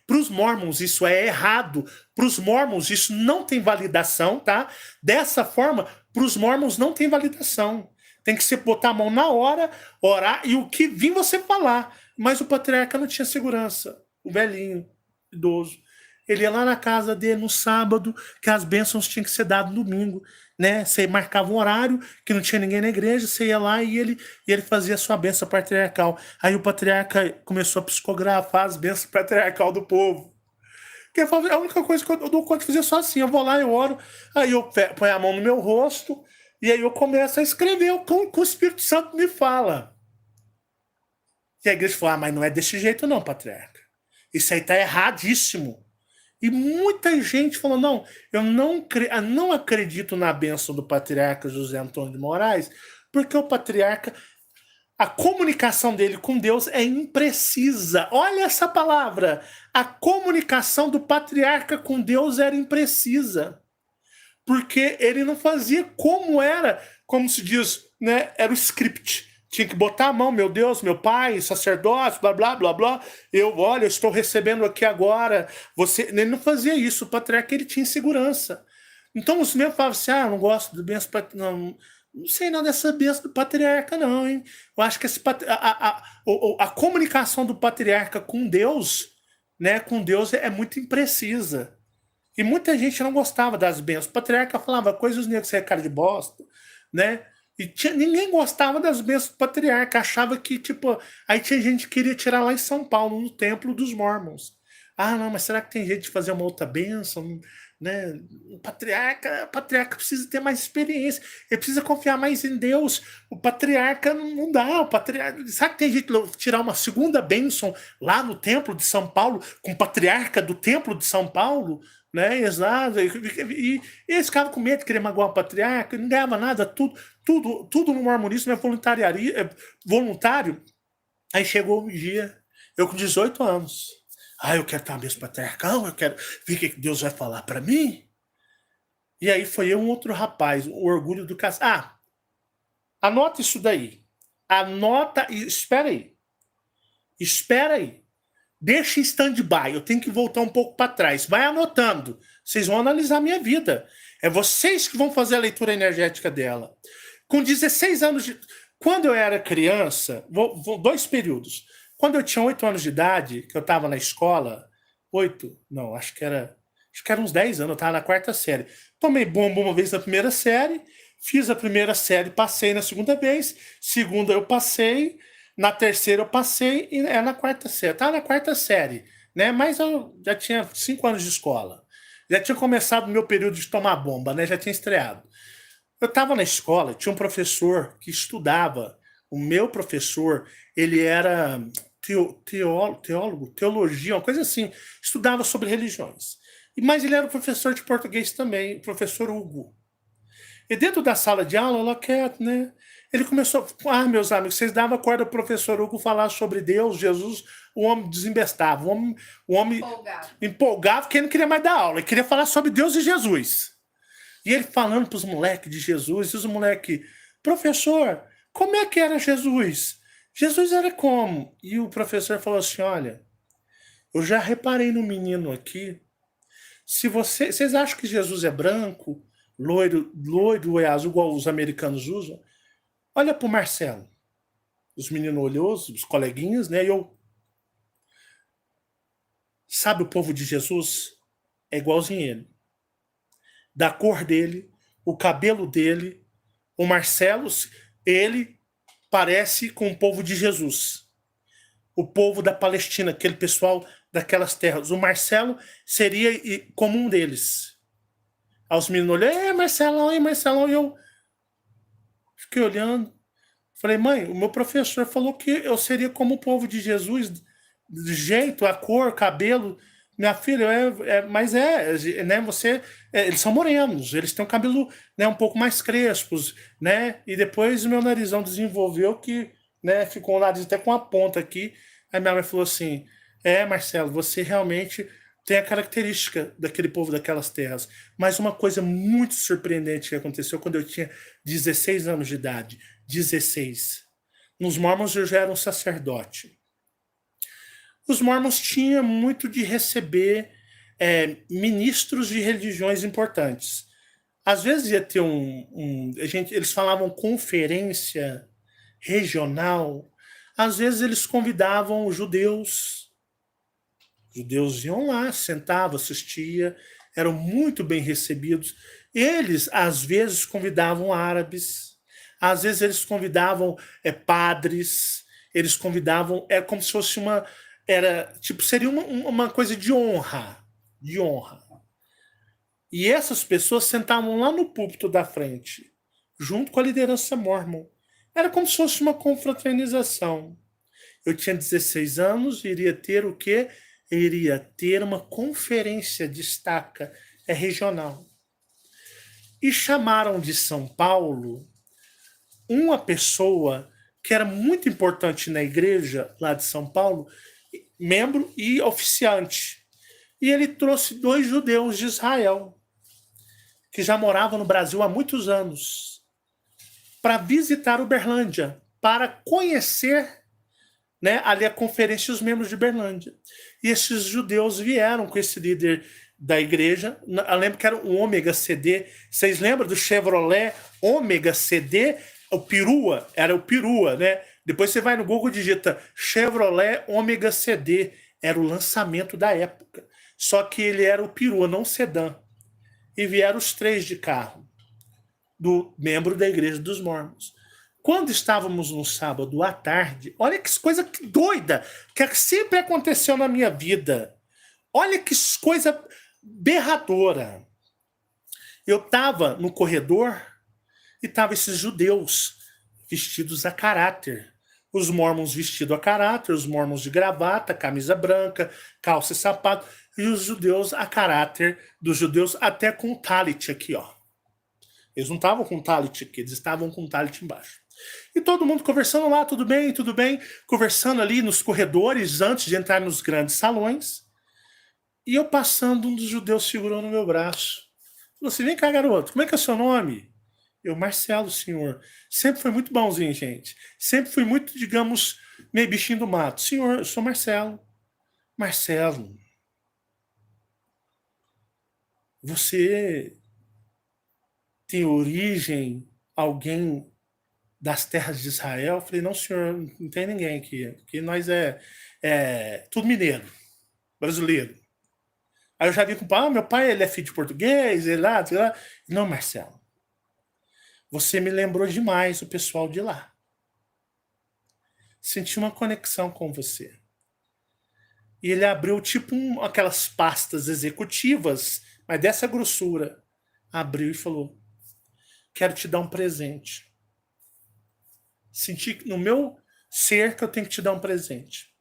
para os mormons isso é errado, para os mormons isso não tem validação, tá? Dessa forma, para os mormons não tem validação. Tem que você botar a mão na hora, orar, e o que vir você falar. Mas o patriarca não tinha segurança, o velhinho, idoso. Ele ia lá na casa dele no sábado, que as bênçãos tinham que ser dadas no domingo, né? Você marcava um horário, que não tinha ninguém na igreja, você ia lá e ele fazia a sua bênção patriarcal. Aí o patriarca começou a psicografar as bênçãos patriarcal do povo. Que a única coisa que eu dou conta de fazer só assim, eu vou lá, eu oro, aí eu ponho a mão no meu rosto, e aí eu começo a escrever o que o Espírito Santo me fala. E a igreja falou, mas não é desse jeito não, patriarca. Isso aí tá erradíssimo. E muita gente falou, não, eu não acredito na bênção do patriarca José Antônio de Moraes, porque o patriarca, a comunicação dele com Deus é imprecisa. Olha essa palavra. A comunicação do patriarca com Deus era imprecisa. Porque ele não fazia como era, como se diz, né? Era o script. Tinha que botar a mão, meu Deus, meu pai, sacerdote, blá, blá, blá, blá. Olha, eu estou recebendo aqui agora. Ele não fazia isso. O patriarca, ele tinha segurança. Então, os meus falavam assim, eu não gosto do benção, não sei não dessa benção do patriarca, não, hein? Eu acho que a comunicação do patriarca com Deus, né, com Deus é muito imprecisa. E muita gente não gostava das bênçãos. O patriarca falava coisas negras, você é cara de bosta, né? E ninguém gostava das bênçãos do patriarca, achava que, tipo, aí tinha gente que queria tirar lá em São Paulo, no Templo dos Mormons. Não, mas será que tem jeito de fazer uma outra bênção? Né? O patriarca precisa ter mais experiência, ele precisa confiar mais em Deus. O patriarca não dá. Será que tem jeito de tirar uma segunda bênção lá no Templo de São Paulo, com o patriarca do Templo de São Paulo? Né, exato, e eles ficavam com medo de querer magoar o patriarca, não ganhava nada, tudo no mormonismo é voluntário. Aí chegou um dia, eu com 18 anos, eu quero estar mesmo patriarcal, eu quero ver o que Deus vai falar para mim. E aí foi eu um outro rapaz, o orgulho do casal. Anota isso daí, anota, espera aí. Deixa em stand-by, eu tenho que voltar um pouco para trás. Vai anotando, vocês vão analisar a minha vida. É vocês que vão fazer a leitura energética dela. Com 16 anos de... Quando eu era criança, dois períodos. Quando eu tinha 8 anos de idade, que eu estava na escola, 8, não, acho que era uns 10 anos, eu estava na quarta série. Tomei bomba uma vez na primeira série, fiz a primeira série, passei na segunda vez, segunda eu passei, na terceira eu passei e na quarta série. Estava na quarta série, né? Mas eu já tinha 5 anos de escola. Já tinha começado o meu período de tomar bomba, né? Já tinha estreado. Eu estava na escola, tinha um professor que estudava. O meu professor, ele era teólogo, teologia, uma coisa assim. Estudava sobre religiões. Mas ele era professor de português também, professor Hugo. E dentro da sala de aula, ela quieto, né? Ele começou, meus amigos, vocês davam corda ao professor Hugo falar sobre Deus, Jesus, o homem desembestava, o homem empolgava, porque ele não queria mais dar aula, ele queria falar sobre Deus e Jesus. E ele falando para os moleques de Jesus, e os moleques, professor, como é que era Jesus? Jesus era como? E o professor falou assim, olha, eu já reparei no menino aqui, se vocês acham que Jesus é branco, loiro é azul, igual os americanos usam, olha pro Marcelo. Os meninos olhou, os coleguinhas, né? Sabe o povo de Jesus? É igualzinho ele. Da cor dele, o cabelo dele, o Marcelo, ele parece com o povo de Jesus. O povo da Palestina, aquele pessoal daquelas terras. O Marcelo seria como um deles. Aí os meninos olham, Marcelão, e eu fiquei olhando. Falei, mãe, o meu professor falou que eu seria como o povo de Jesus, de jeito, a cor, cabelo. Minha filha, mas né, eles são morenos, eles têm o cabelo, né, um pouco mais crespos, né, e depois o meu narizão desenvolveu que, né, ficou o nariz até com a ponta aqui. Aí minha mãe falou assim, Marcelo, você realmente tem a característica daquele povo daquelas terras. Mas uma coisa muito surpreendente que aconteceu quando eu tinha 16 anos de idade, 16. Nos Mormons eu já era um sacerdote. Os Mormons tinham muito de receber ministros de religiões importantes. Às vezes ia ter eles falavam conferência regional. Às vezes eles convidavam judeus. Judeus iam lá, sentavam, assistiam, eram muito bem recebidos. Eles, às vezes, convidavam árabes. Às vezes eles convidavam padres, eles convidavam, como se fosse seria uma coisa de honra, E essas pessoas sentavam lá no púlpito da frente, junto com a liderança mormon. Era como se fosse uma confraternização. Eu tinha 16 anos, iria ter o quê? iria ter uma conferência destaca, regional. E chamaram de São Paulo uma pessoa que era muito importante na igreja lá de São Paulo, membro e oficiante. E ele trouxe 2 judeus de Israel, que já moravam no Brasil há muitos anos, para visitar Uberlândia, para conhecer, né, ali a conferência dos membros de Uberlândia. E esses judeus vieram com esse líder da igreja. Eu lembro que era o Ômega CD. Vocês lembram do Chevrolet Ômega CD? O Perua, era o Perua, né? Depois você vai no Google e digita Chevrolet Ômega CD. Era o lançamento da época. Só que ele era o Perua, não o sedã. E vieram os 3 de carro, do membro da Igreja dos Mórmons. Quando estávamos no sábado à tarde, olha que coisa doida, que sempre aconteceu na minha vida. Olha que coisa berradora. Eu estava no corredor e estavam esses judeus vestidos a caráter. Os mormons vestidos a caráter, os mormons de gravata, camisa branca, calça e sapato, e os judeus a caráter, dos judeus até com o talit aqui, ó. Eles não estavam com o talit aqui, eles estavam com o talit embaixo. E todo mundo conversando lá, tudo bem, conversando ali nos corredores antes de entrar nos grandes salões. E eu passando, um dos judeus segurou no meu braço. Falou assim, vem cá, garoto, como é que é o seu nome? Eu, Marcelo, senhor. Sempre foi muito bonzinho, gente. Sempre fui muito, digamos, meio bichinho do mato. Senhor, eu sou Marcelo. Marcelo, você tem origem, alguém das terras de Israel? Eu falei, não, senhor, não tem ninguém aqui. Aqui nós é tudo mineiro, brasileiro. Aí eu já vi com o pai, meu pai ele é filho de português, ele lá, sei lá. Não, Marcelo, você me lembrou demais o pessoal de lá. Senti uma conexão com você. E ele abriu tipo aquelas pastas executivas, mas dessa grossura. Abriu e falou, quero te dar um presente. Senti no meu ser que eu tenho que te dar um presente.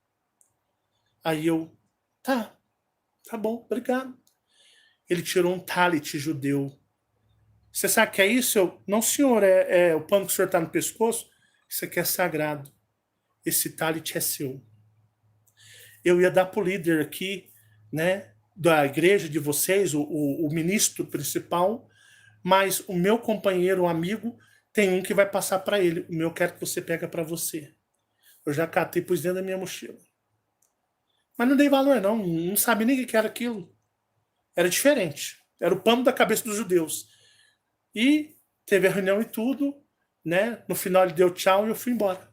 Aí eu, tá bom, obrigado. Ele tirou um talit judeu. Você sabe o que é isso? Eu, não, senhor, é o pano que o senhor está no pescoço? Isso aqui é sagrado. Esse talit é seu. Eu ia dar para o líder aqui, né, da igreja de vocês, o ministro principal, mas o meu companheiro, o amigo, tem um que vai passar para ele. O meu eu quero que você pega para você. Eu já catei e pus dentro da minha mochila. Mas não dei valor, não sabia nem o que era aquilo. Era diferente. Era o pano da cabeça dos judeus. E teve a reunião e tudo, né? No final ele deu tchau e eu fui embora.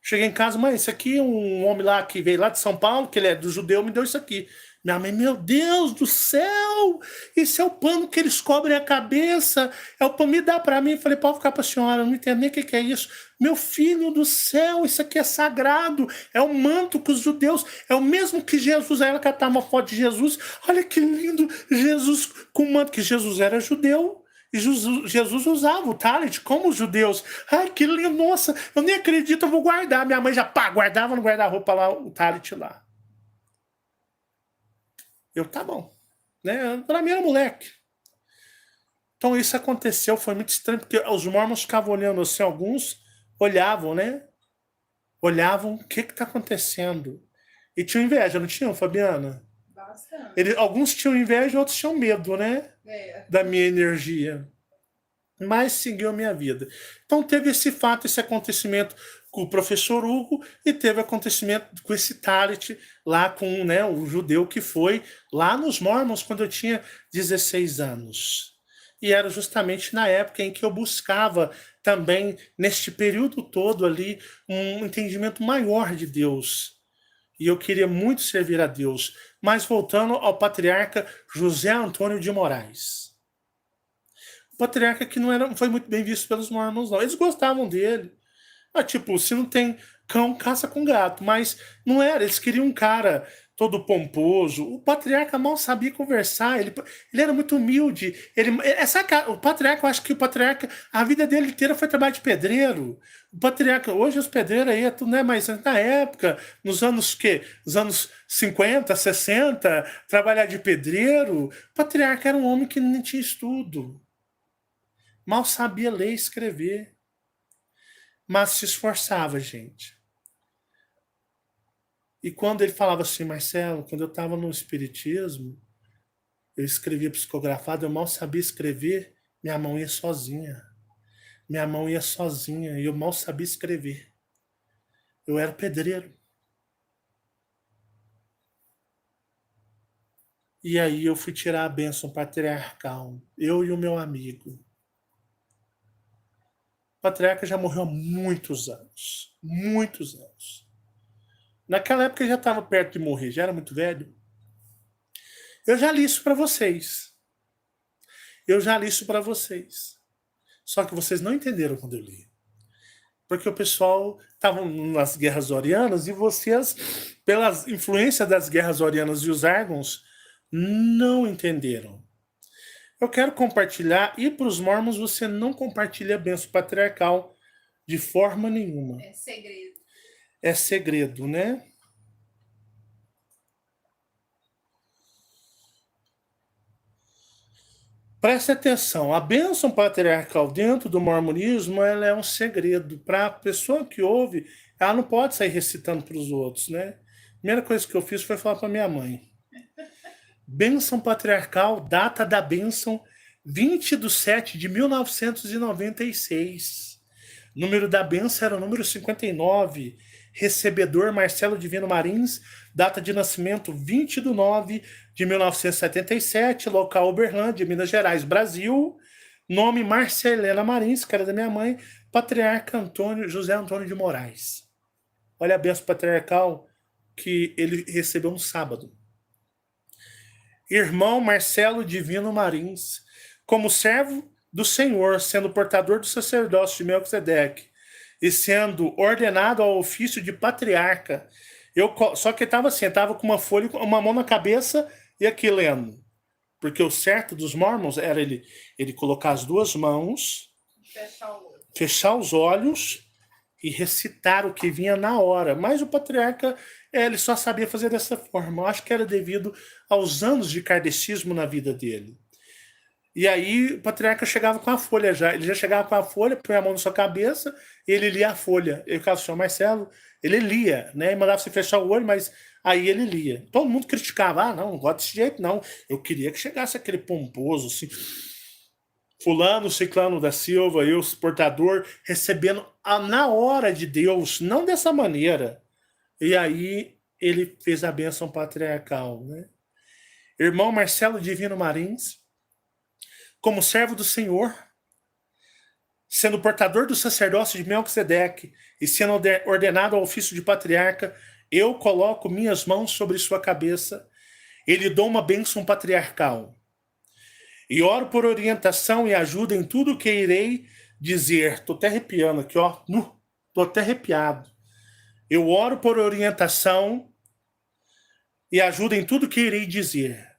Cheguei em casa, mãe, isso aqui, um homem lá que veio lá de São Paulo, que ele é do judeu, me deu isso aqui. Minha mãe, meu Deus do céu, esse é o pano que eles cobrem a cabeça, é o pano, me dá para mim. Eu falei, pode ficar para a senhora, eu não entendo nem o que é isso. Meu filho do céu, isso aqui é sagrado, é o manto que os judeus, é o mesmo que Jesus, ela catar uma foto de Jesus, olha que lindo, Jesus com o manto, que Jesus era judeu. E Jesus usava o talit como os judeus. Ai, que lindo, nossa, eu nem acredito, eu vou guardar. Minha mãe já guardava no guarda-roupa lá, o talit lá. Eu, tá bom. Né? Pra mim era moleque. Então isso aconteceu, foi muito estranho, porque os mormons ficavam olhando assim, alguns olhavam, né? Olhavam, o que tá acontecendo? E tinham inveja, não tinham, Fabiana? Bastante. Alguns tinham inveja, outros tinham medo, né? Da minha energia. Mas seguiu a minha vida. Então teve esse fato, esse acontecimento com o professor Hugo e teve acontecimento com esse talit lá com, né, o judeu que foi lá nos Mormons quando eu tinha 16 anos. E era justamente na época em que eu buscava também, neste período todo ali, um entendimento maior de Deus. E eu queria muito servir a Deus. Mas voltando ao patriarca José Antônio de Moraes. O patriarca que não foi muito bem visto pelos mormons, não. Eles gostavam dele. Tipo, se não tem cão, caça com gato. Mas não era. Eles queriam um cara todo pomposo. O patriarca mal sabia conversar, ele era muito humilde. O patriarca, eu acho que o patriarca, a vida dele inteira foi trabalho de pedreiro. O patriarca, hoje os pedreiros aí, tudo, né? Mas na época, nos anos que? Nos anos 50, 60, trabalhar de pedreiro, o patriarca era um homem que não tinha estudo. Mal sabia ler e escrever. Mas se esforçava, gente. E quando ele falava assim, Marcelo, quando eu estava no espiritismo, eu escrevia psicografado, eu mal sabia escrever, minha mão ia sozinha. Minha mão ia sozinha e eu mal sabia escrever. Eu era pedreiro. E aí eu fui tirar a bênção patriarcal, eu e o meu amigo. O patriarca já morreu há muitos anos. Muitos anos. Naquela época ele já estava perto de morrer, já era muito velho. Eu já li isso para vocês. Eu já li isso para vocês. Só que vocês não entenderam quando eu li. Porque o pessoal estava nas guerras orianas e vocês, pela influência das guerras orianas e os Argons, não entenderam. Eu quero compartilhar, e para os mormons você não compartilha a bênção patriarcal de forma nenhuma. É segredo. É segredo, né? Preste atenção, a bênção patriarcal dentro do mormonismo ela é um segredo. Para a pessoa que ouve, ela não pode sair recitando para os outros, né? A primeira coisa que eu fiz foi falar para minha mãe. Bênção patriarcal, data da bênção 20/7/1996. Número da bênção era o número 59. Recebedor Marcelo Divino Marins, data de nascimento 20/9/1977, local Uberlândia, Minas Gerais, Brasil. Nome Márcia Helena Marins, que era da minha mãe, patriarca José Antônio de Moraes. Olha a bênção patriarcal que ele recebeu no sábado. Irmão Marcelo Divino Marins, como servo do Senhor, sendo portador do sacerdócio de Melquisedeque e sendo ordenado ao ofício de patriarca, só que estava assim, estava com uma folha, uma mão na cabeça e aqui lendo. Porque o certo dos mormons era ele colocar as duas mãos, fechar os olhos e recitar o que vinha na hora. Mas o patriarca, ele só sabia fazer dessa forma. Eu acho que era devido aos anos de kardecismo na vida dele. E aí o patriarca chegava com a folha já. Ele já chegava com a folha, põe a mão na sua cabeça, e ele lia a folha. E o caso do senhor Marcelo, ele lia, né? E mandava você fechar o olho, mas aí ele lia. Todo mundo criticava, não gosto desse jeito, não. Eu queria que chegasse aquele pomposo, assim, fulano, ciclano da Silva, eu, portador, recebendo na hora de Deus, não dessa maneira. E aí ele fez a bênção patriarcal, né? Irmão Marcelo Divino Marins, como servo do Senhor, sendo portador do sacerdócio de Melquisedeque e sendo ordenado ao ofício de patriarca, eu coloco minhas mãos sobre sua cabeça e lhe dou uma bênção patriarcal. E oro por orientação e ajuda em tudo o que irei dizer. Tô até arrepiando aqui, ó. Tô até arrepiado. Eu oro por orientação e ajuda em tudo o que irei dizer.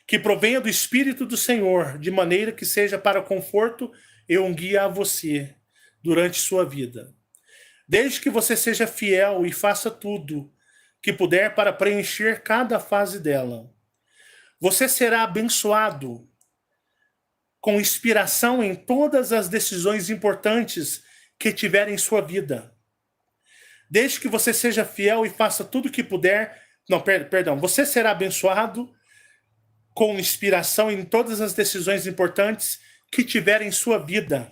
Que provenha do Espírito do Senhor, de maneira que seja para conforto e um guia a você durante sua vida. Desde que você seja fiel e faça tudo que puder para preencher cada fase dela. Você será abençoado com inspiração em todas as decisões importantes que tiver em sua vida. Desde que você seja fiel e faça tudo o que puder. Você será abençoado com inspiração em todas as decisões importantes que tiver em sua vida.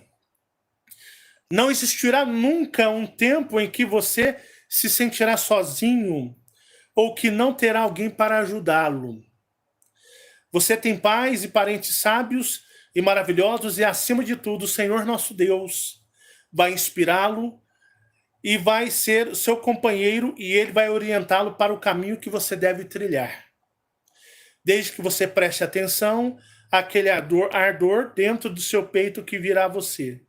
Não existirá nunca um tempo em que você se sentirá sozinho ou que não terá alguém para ajudá-lo. Você tem pais e parentes sábios e maravilhosos e, acima de tudo, o Senhor nosso Deus vai inspirá-lo e vai ser seu companheiro e ele vai orientá-lo para o caminho que você deve trilhar. Desde que você preste atenção àquele ardor dentro do seu peito que virá a você.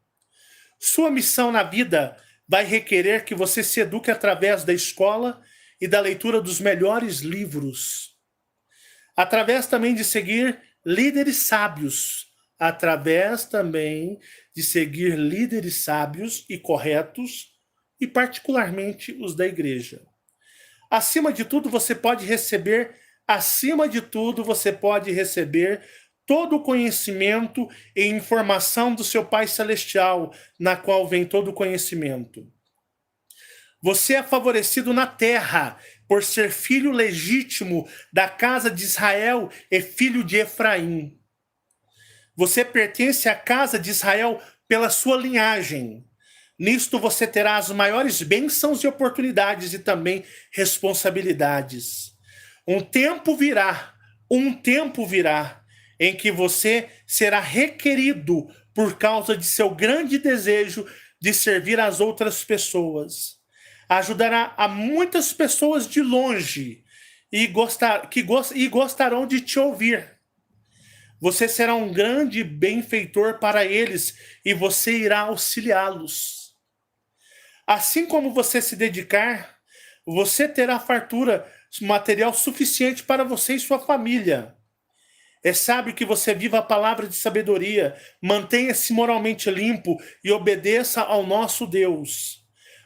Sua missão na vida vai requerer que você se eduque através da escola e da leitura dos melhores livros. Através também de seguir líderes sábios. Através também de seguir líderes sábios e corretos, e particularmente os da igreja. Acima de tudo, você pode receber todo o conhecimento e informação do seu Pai Celestial, na qual vem todo o conhecimento. Você é favorecido na terra por ser filho legítimo da casa de Israel e filho de Efraim. Você pertence à casa de Israel pela sua linhagem. Nisto você terá as maiores bênçãos e oportunidades e também responsabilidades. Um tempo virá em que você será requerido por causa de seu grande desejo de servir às outras pessoas. Ajudará a muitas pessoas de longe e gostarão de te ouvir. Você será um grande benfeitor para eles e você irá auxiliá-los. Assim como você se dedicar, você terá fartura, material suficiente para você e sua família. É sábio que você viva a palavra de sabedoria, mantenha-se moralmente limpo e obedeça ao nosso Deus.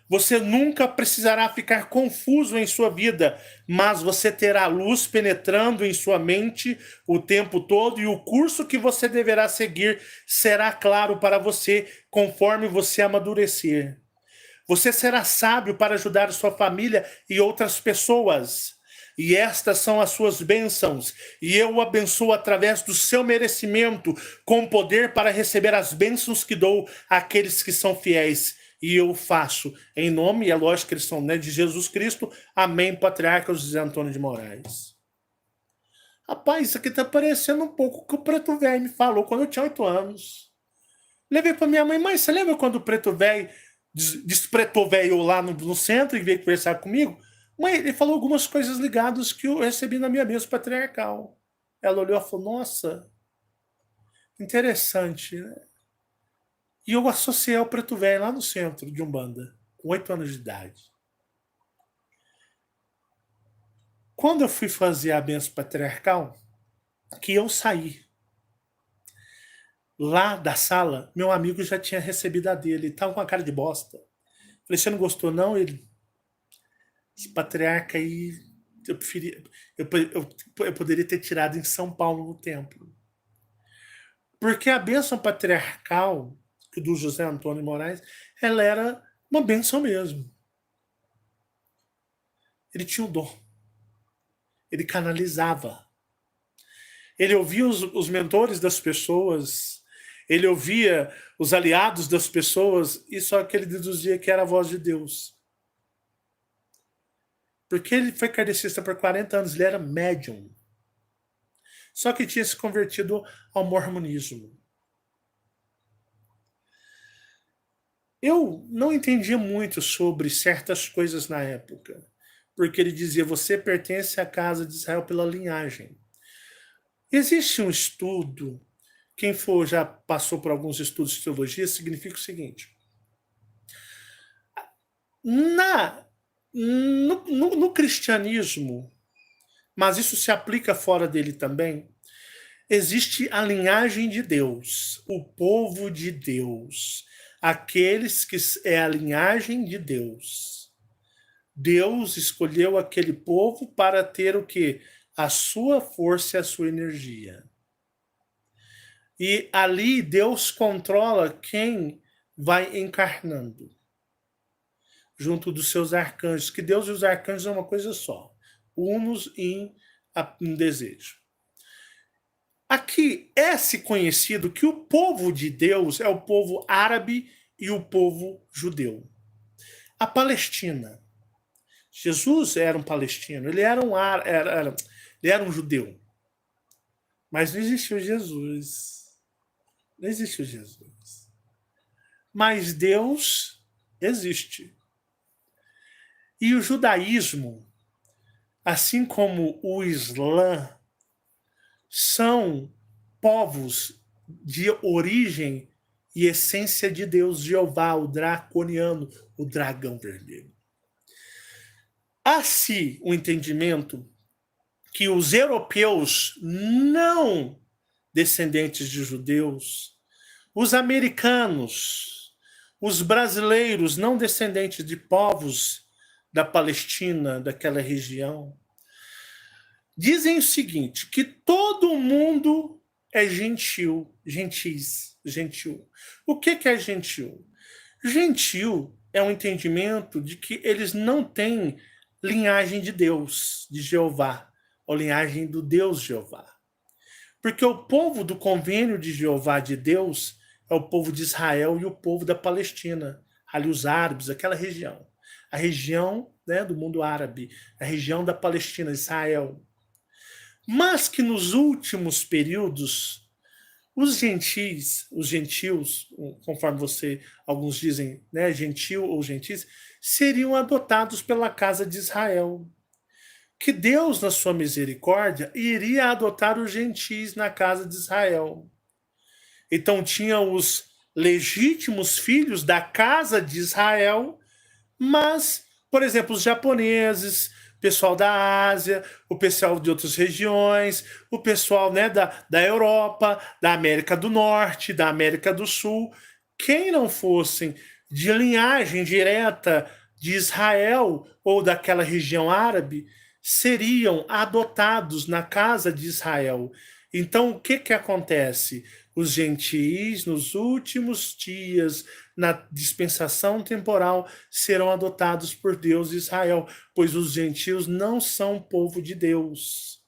Você nunca precisará ficar confuso em sua vida, mas você terá luz penetrando em sua mente o tempo todo e o curso que você deverá seguir será claro para você conforme você amadurecer. Você será sábio para ajudar sua família e outras pessoas. E estas são as suas bênçãos, e eu o abençoo através do seu merecimento, com poder para receber as bênçãos que dou àqueles que são fiéis. E eu faço em nome, e é lógico que eles são, né, de Jesus Cristo. Amém, patriarca José Antônio de Moraes. Rapaz, isso aqui tá parecendo um pouco o que o Preto Velho me falou quando eu tinha 8 anos. Levei para minha mãe, mãe, você lembra quando o Preto Velho despretou velho lá no centro e veio conversar comigo? Mãe, ele falou algumas coisas ligadas que eu recebi na minha mesa patriarcal. Ela olhou e falou, nossa, interessante, né? E eu associei ao Preto Velho lá no centro de Umbanda, com 8 anos de idade. Quando eu fui fazer a benção patriarcal, que eu saí lá da sala, meu amigo já tinha recebido a dele, estava com uma cara de bosta. Falei, você não gostou não? Ele, esse patriarca aí, eu poderia ter tirado em São Paulo no templo. Porque a bênção patriarcal do José Antônio de Moraes, ela era uma bênção mesmo. Ele tinha um dom. Ele canalizava. Ele ouvia os mentores das pessoas, ele ouvia os aliados das pessoas, e só que ele deduzia que era a voz de Deus. Porque ele foi kardecista por 40 anos, ele era médium. Só que tinha se convertido ao mormonismo. Eu não entendia muito sobre certas coisas na época, porque ele dizia, você pertence à casa de Israel pela linhagem. Existe um estudo, quem for já passou por alguns estudos de teologia, significa o seguinte, no cristianismo, mas isso se aplica fora dele também, existe a linhagem de Deus, o povo de Deus, aqueles que é a linhagem de Deus. Deus escolheu aquele povo para ter o quê? A sua força e a sua energia. E ali Deus controla quem vai encarnando, junto dos seus arcanjos, que Deus e os arcanjos é uma coisa só, unos em desejo. Aqui é-se conhecido que o povo de Deus é o povo árabe e o povo judeu. A Palestina. Jesus era um palestino, ele era um judeu. Mas não existiu Jesus. Não existiu Jesus. Mas Deus existe. E o judaísmo, assim como o Islã, são povos de origem e essência de Deus, Jeová, o draconiano, o dragão vermelho. Há-se o entendimento que os europeus não descendentes de judeus, os americanos, os brasileiros não descendentes de povos da Palestina, daquela região, dizem o seguinte, que todo mundo é gentil. O que é gentil? Gentil é um entendimento de que eles não têm linhagem de Deus, de Jeová, ou linhagem do Deus Jeová. Porque o povo do convênio de Jeová de Deus é o povo de Israel e o povo da Palestina, ali os árabes, aquela região. A região, né, do mundo árabe, a região da Palestina, Israel. Mas que nos últimos períodos, os gentios, conforme alguns dizem, né, gentil ou gentis, seriam adotados pela casa de Israel. Que Deus, na sua misericórdia, iria adotar os gentis na casa de Israel. Então tinha os legítimos filhos da casa de Israel, mas, por exemplo, os japoneses, o pessoal da Ásia, o pessoal de outras regiões, o pessoal, né, da Europa, da América do Norte, da América do Sul, quem não fossem de linhagem direta de Israel ou daquela região árabe, seriam adotados na casa de Israel. Então, o que acontece? Os gentis, nos últimos dias, na dispensação temporal, serão adotados por Deus e Israel, pois os gentios não são o povo de Deus.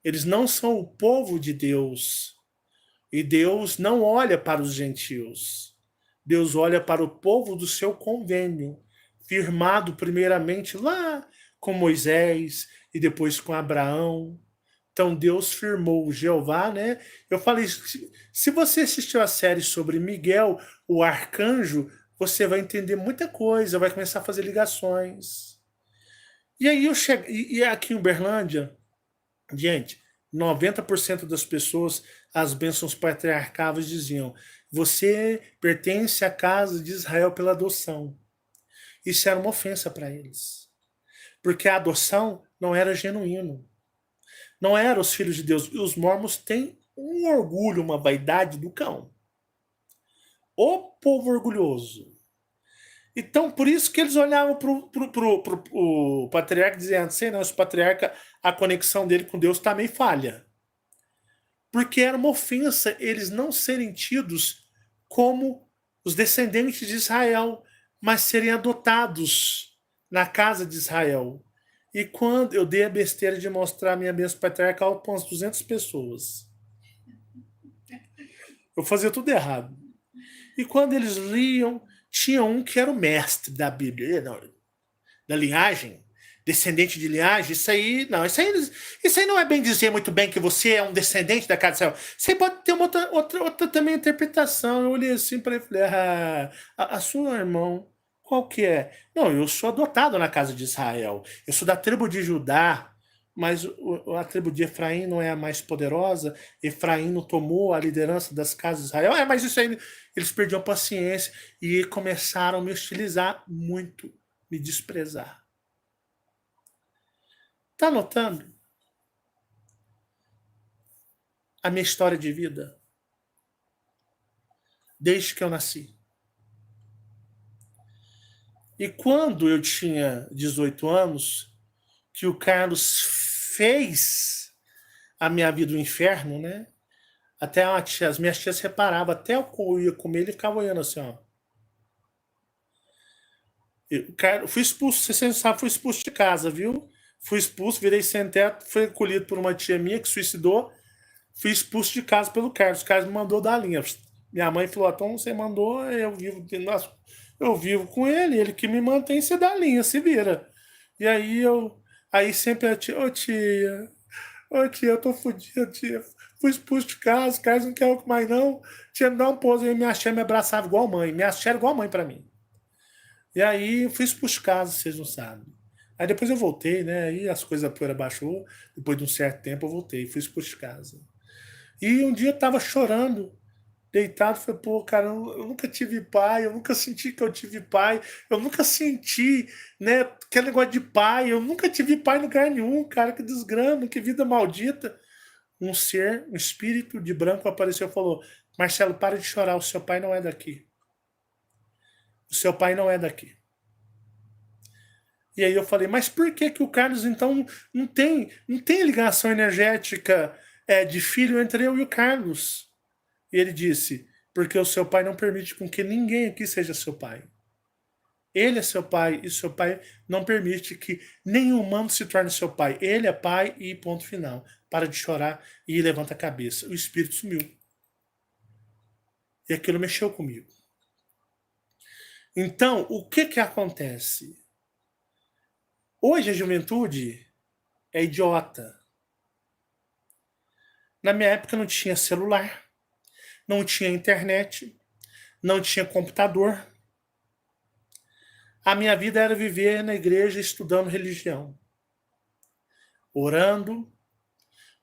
Eles não são o povo de Deus. E Deus não olha para os gentios. Deus olha para o povo do seu convênio, firmado primeiramente lá com Moisés e depois com Abraão. Então Deus firmou Jeová, né? Eu falei, se você assistiu a série sobre Miguel, o arcanjo, você vai entender muita coisa, vai começar a fazer ligações. E aí e aqui em Uberlândia, gente, 90% das pessoas, as bênçãos patriarcais diziam: você pertence à casa de Israel pela adoção. Isso era uma ofensa para eles. Porque a adoção não era genuíno. Não eram os filhos de Deus. E os mormons têm um orgulho, uma vaidade do cão. O povo orgulhoso. Então, por isso que eles olhavam pro patriarca dizendo, sei não, esse patriarca, a conexão dele com Deus também falha. Porque era uma ofensa eles não serem tidos como os descendentes de Israel, mas serem adotados na casa de Israel. E quando eu dei a besteira de mostrar minha bênção patriarcal para umas 200 pessoas. Eu fazia tudo errado. E quando eles liam, tinha um que era o mestre da Bíblia, da linhagem, descendente de linhagem. Isso aí não é bem dizer muito bem que você é um descendente da casa de Israel. Você pode ter uma outra também interpretação. Eu olhei assim para ele e falei, a sua irmão, qual que é? Não, eu sou adotado na casa de Israel. Eu sou da tribo de Judá, mas a tribo de Efraim não é a mais poderosa. Efraim não tomou a liderança das casas de Israel. Mas isso aí, eles perdiam paciência e começaram a me hostilizar muito, me desprezar. Tá notando a minha história de vida? Desde que eu nasci. E quando eu tinha 18 anos, que o Carlos fez a minha vida um inferno, né? Até as minhas tias reparavam, até eu ia comer, ele ficava olhando assim, ó. Eu fui expulso, você não sabe, fui expulso de casa, viu? Fui expulso, virei sem teto, fui acolhido por uma tia minha que suicidou, fui expulso de casa pelo Carlos. O Carlos me mandou dar a linha. Minha mãe falou, então você mandou, eu vivo com ele que me mantém, você dá a linha, se vira. E aí sempre a tia, ô tia, eu tô fodido, tia. Fui expulso de casa, o Carlos não quer eu mais não. Tia, me dá um pouso. Aí minha tia me abraçava igual mãe. Minha tia era igual mãe pra mim. E aí fui expulso de casa, vocês não sabem. Aí depois eu voltei, né? Aí as coisas, a poeira baixou. Depois de um certo tempo eu voltei, fui expulso de casa. E um dia eu tava chorando deitado, falei, pô, cara, eu nunca tive pai, eu nunca senti que eu tive pai, eu nunca senti, né, aquele negócio de pai, eu nunca tive pai em lugar nenhum, cara, que desgrama, que vida maldita. Um ser, um espírito de branco apareceu e falou, Marcelo, para de chorar, o seu pai não é daqui. O seu pai não é daqui. E aí eu falei, mas por que que o Carlos, então, não tem ligação energética de filho entre eu e o Carlos? E ele disse, porque o seu pai não permite com que ninguém aqui seja seu pai. Ele é seu pai e seu pai não permite que nenhum humano se torne seu pai. Ele é pai e ponto final. Para de chorar e levanta a cabeça. O espírito sumiu. E aquilo mexeu comigo. Então, o que que acontece? Hoje a juventude é idiota. Na minha época não tinha celular, não tinha internet, não tinha computador. A minha vida era viver na igreja estudando religião, orando,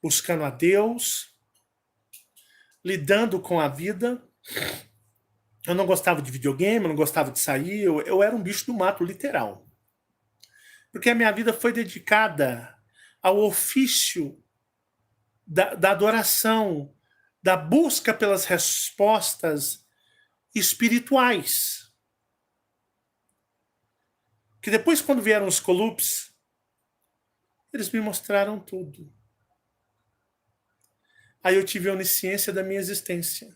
buscando a Deus, lidando com a vida. Eu não gostava de videogame, eu não gostava de sair, eu era um bicho do mato, literal. Porque a minha vida foi dedicada ao ofício da adoração, da busca pelas respostas espirituais. Que depois, quando vieram os Colups, eles me mostraram tudo. Aí eu tive a onisciência da minha existência.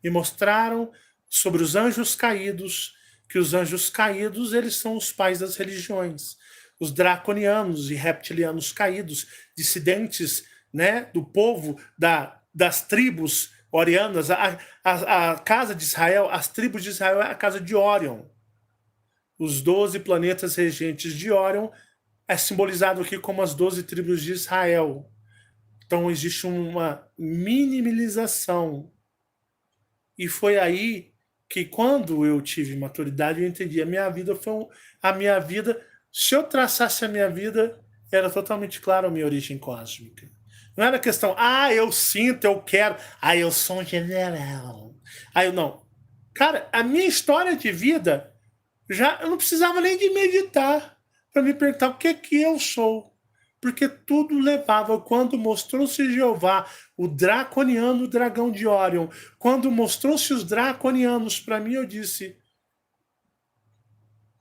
Me mostraram sobre os anjos caídos, que os anjos caídos, eles são os pais das religiões. Os draconianos e reptilianos caídos, dissidentes, né, do povo, das tribos orianas, a casa de Israel, as tribos de Israel é a casa de Órion. Os 12 planetas regentes de Órion é simbolizado aqui como as 12 tribos de Israel. Então existe uma minimalização. E foi aí que, quando eu tive maturidade, eu entendi. A minha vida foi a minha vida. Se eu traçasse a minha vida, era totalmente claro a minha origem cósmica. Não era questão, eu sinto, eu quero, eu sou um general. Eu não. Cara, a minha história de vida, eu não precisava nem de meditar para me perguntar o que é que eu sou. Porque tudo levava, quando mostrou-se Jeová, o draconiano, o dragão de Órion, quando mostrou-se os draconianos para mim, eu disse...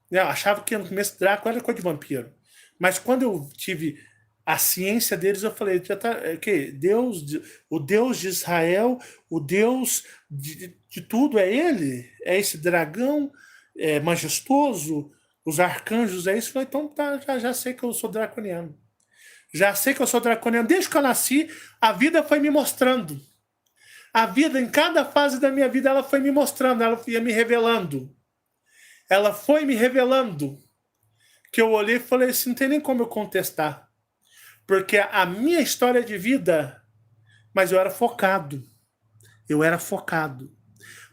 Eu achava que no começo Draco era coisa de vampiro. Mas quando eu tive a ciência deles, eu falei, já tá, que Deus, o Deus de Israel, o Deus de tudo é ele? É esse dragão majestoso? Os arcanjos é isso? Eu falei, então tá, já sei que eu sou draconiano. Já sei que eu sou draconiano. Desde que eu nasci, a vida foi me mostrando. A vida, em cada fase da minha vida, ela foi me mostrando, ela ia me revelando. Ela foi me revelando. Que eu olhei e falei assim, não tem nem como eu contestar. Porque a minha história de vida, mas eu era focado. Eu era focado.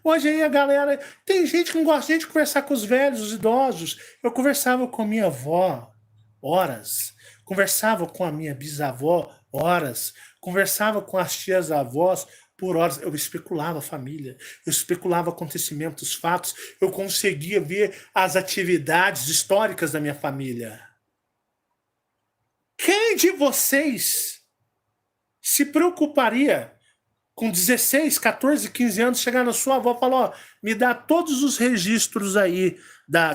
Hoje aí a galera... Tem gente que não gosta de conversar com os velhos, os idosos. Eu conversava com a minha avó horas. Conversava com a minha bisavó horas. Conversava com as tias-avós por horas. Eu especulava a família. Eu especulava acontecimentos, fatos. Eu conseguia ver as atividades históricas da minha família. Quem de vocês se preocuparia com 16, 14, 15 anos, chegar na sua avó e falar, me dá todos os registros aí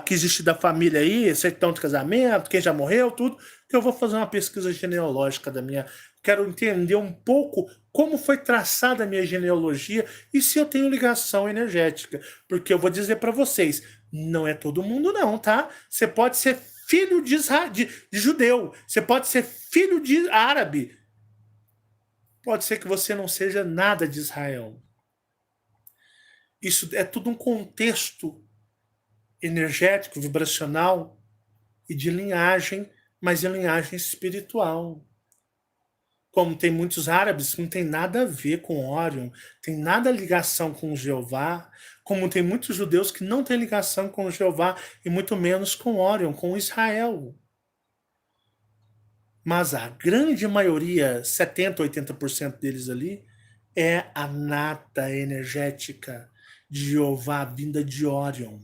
que existe da família aí, certidão de casamento, quem já morreu, tudo, que eu vou fazer uma pesquisa genealógica da minha... Quero entender um pouco como foi traçada a minha genealogia e se eu tenho ligação energética. Porque eu vou dizer para vocês, não é todo mundo não, tá? Você pode ser filho de judeu, você pode ser filho de árabe, pode ser que você não seja nada de Israel. Isso é tudo um contexto energético, vibracional e de linhagem, mas de linhagem espiritual. Como tem muitos árabes que não tem nada a ver com Órion, tem nada ligação com Jeová, como tem muitos judeus que não têm ligação com Jeová e muito menos com Órion, com Israel. Mas a grande maioria, 70%, 80% deles ali, é a nata energética de Jeová, vinda de Órion.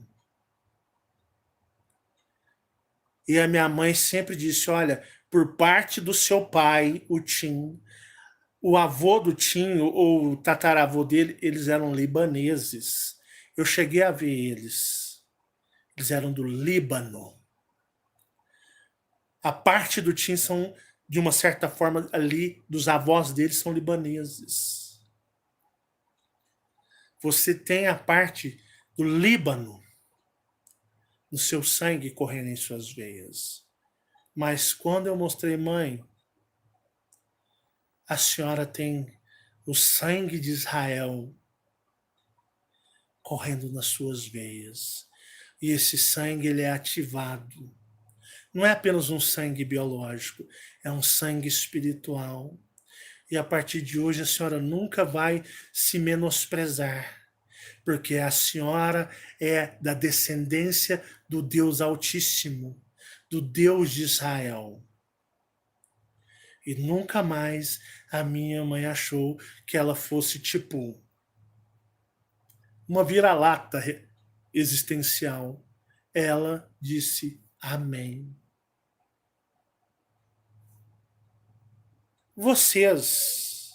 E a minha mãe sempre disse, olha, por parte do seu pai, o Tim, o avô do Tim, ou o tataravô dele, eles eram libaneses. Eu cheguei a ver eles. Eles eram do Líbano. A parte do Tim são, de uma certa forma, ali, dos avós deles são libaneses. Você tem a parte do Líbano no seu sangue correndo em suas veias. Mas quando eu mostrei, mãe, a senhora tem o sangue de Israel correndo nas suas veias. E esse sangue ele é ativado. Não é apenas um sangue biológico, é um sangue espiritual. E a partir de hoje a senhora nunca vai se menosprezar, porque a senhora é da descendência do Deus Altíssimo, do Deus de Israel. E nunca mais a minha mãe achou que ela fosse tipo uma vira-lata existencial. Ela disse amém. Vocês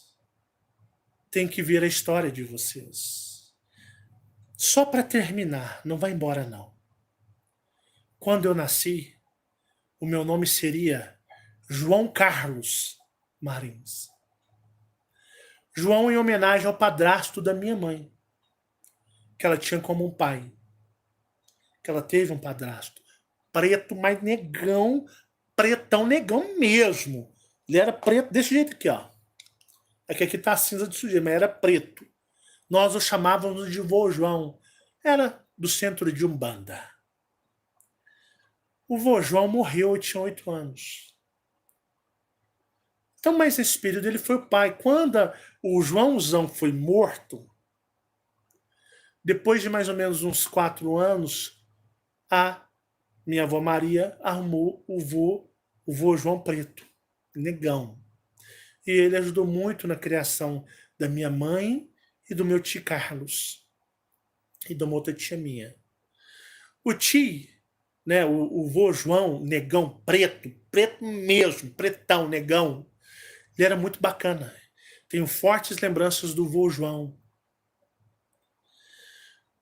têm que ver a história de vocês. Só para terminar, não vai embora não. Quando eu nasci, o meu nome seria João Carlos Marins. João em homenagem ao padrasto da minha mãe, que ela tinha como um pai. Que ela teve um padrasto. Preto, mas negão, pretão negão mesmo. Ele era preto desse jeito aqui, ó. É que aqui tá cinza de sujeira, mas era preto. Nós o chamávamos de vô João. Era do centro de Umbanda. O vô João morreu, eu tinha 8 anos. Então, mas nesse período ele foi o pai. Quando o Joãozão foi morto, depois de mais ou menos uns 4 anos, a minha avó Maria arrumou o vô João Preto, negão. E ele ajudou muito na criação da minha mãe e do meu tio Carlos. E de uma outra tia minha. O tio, né, o vô João, negão, preto, preto mesmo, pretão, negão, ele era muito bacana. Tenho fortes lembranças do vô João.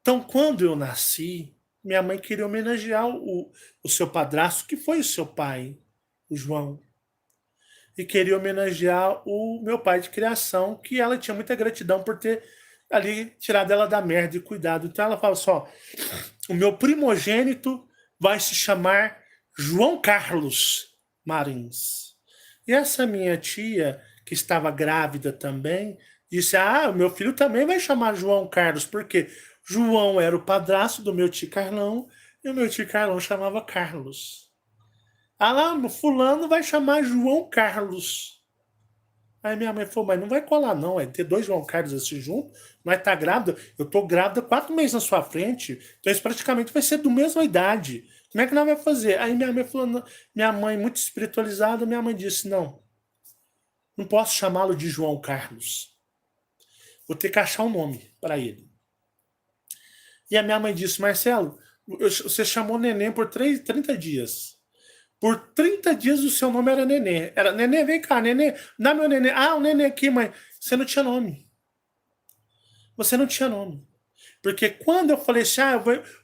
Então, quando eu nasci, minha mãe queria homenagear o seu padrasto, que foi o seu pai, o João. E queria homenagear o meu pai de criação, que ela tinha muita gratidão por ter ali tirado ela da merda e cuidado. Então ela fala só, o meu primogênito vai se chamar João Carlos Marins. E essa minha tia, que estava grávida também, disse, o meu filho também vai chamar João Carlos, porque João era o padrasto do meu tio Carlão, e o meu tio Carlão chamava Carlos. Lá, o fulano vai chamar João Carlos. Aí minha mãe falou, mas não vai colar não, é ter 2 João Carlos assim junto, não é estar grávida, eu tô grávida 4 meses na sua frente, então isso praticamente vai ser do mesma idade. Como é que nós vai fazer? Aí minha mãe falou, não. Minha mãe muito espiritualizada, minha mãe disse, não posso chamá-lo de João Carlos. Vou ter que achar um nome para ele. E a minha mãe disse, Marcelo, você chamou Neném por 30 dias. Por 30 dias o seu nome era Nenê. Era Nenê, vem cá, Nenê. Dá meu Nenê. O Nenê aqui, mãe. Você não tinha nome. Você não tinha nome. Porque quando eu falei assim,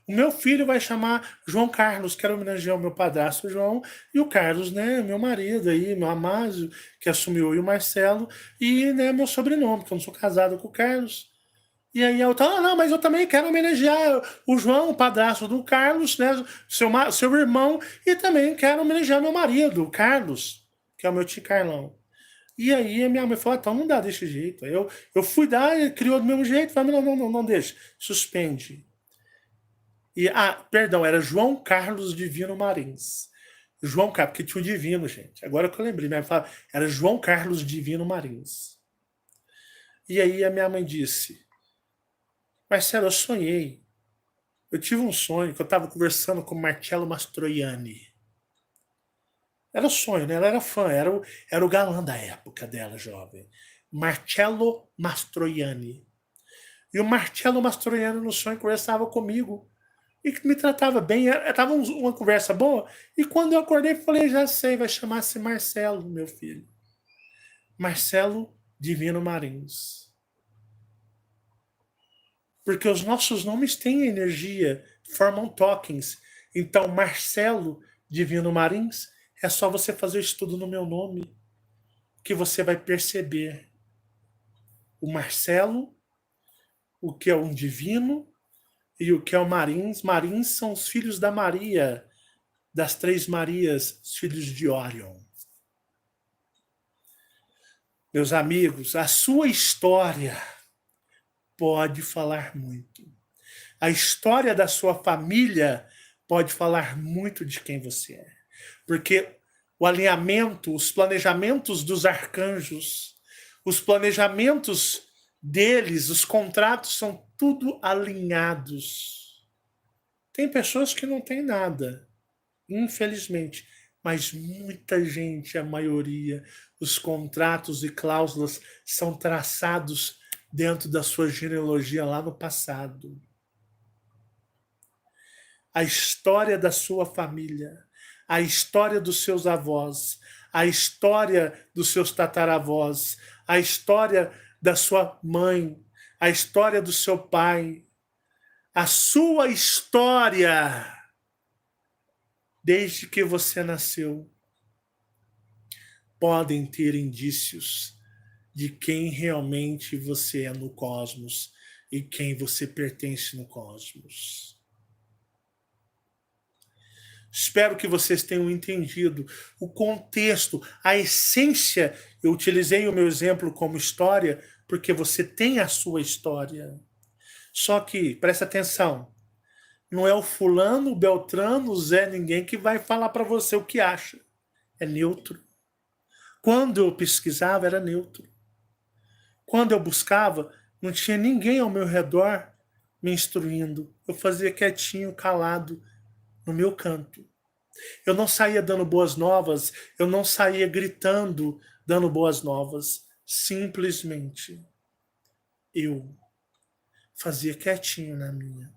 o meu filho vai chamar João Carlos, quero homenagear o meu padrasto João, e o Carlos, né, meu marido aí, meu Amásio, que assumiu, e o Marcelo, e né, meu sobrenome, que eu não sou casado com o Carlos. E aí eu tava, não, mas eu também quero homenagear o João, o padrasto do Carlos, né, seu irmão, e também quero homenagear meu marido, o Carlos, que é o meu tio Carlão. E aí a minha mãe falou, então não dá desse jeito. Aí eu fui dar, e criou do mesmo jeito, falei, não deixa, suspende. E, perdão, era João Carlos Divino Marins. João Carlos, porque tinha o Divino, gente. Agora que eu lembrei, minha mãe falava, era João Carlos Divino Marins. E aí a minha mãe disse, Marcelo, eu sonhei. Eu tive um sonho que eu estava conversando com Marcello Mastroianni. Era sonho, né? Ela era fã, era o galã da época dela, jovem. Marcello Mastroianni. E o Marcello Mastroianni no sonho conversava comigo e que me tratava bem, estava uma conversa boa. E quando eu acordei, falei, já sei, vai chamar-se Marcelo, meu filho. Marcelo Divino Marins. Porque os nossos nomes têm energia, formam tokens. Então, Marcelo Divino Marins, é só você fazer o estudo no meu nome, que você vai perceber o Marcelo, o que é um divino, e o que é o Marins. Marins são os filhos da Maria, das três Marias, os filhos de Orion. Meus amigos, a sua história pode falar muito. A história da sua família pode falar muito de quem você é. Porque o alinhamento, os planejamentos dos arcanjos, os planejamentos deles, os contratos são tudo alinhados. Tem pessoas que não têm nada, infelizmente, mas muita gente, a maioria, os contratos e cláusulas são traçados dentro da sua genealogia lá no passado. A história da sua família, a história dos seus avós, a história dos seus tataravós, a história da sua mãe, a história do seu pai, a sua história desde que você nasceu, podem ter indícios de quem realmente você é no cosmos e quem você pertence no cosmos. Espero que vocês tenham entendido o contexto, a essência. Eu utilizei o meu exemplo como história, porque você tem a sua história. Só que, presta atenção, não é o fulano, o beltrano, o Zé, ninguém que vai falar para você o que acha. É neutro. Quando eu pesquisava, era neutro. Quando eu buscava, não tinha ninguém ao meu redor me instruindo. Eu fazia quietinho, calado, no meu canto. Eu não saía dando boas novas, eu não saía gritando, dando boas novas. Simplesmente, eu fazia quietinho na minha.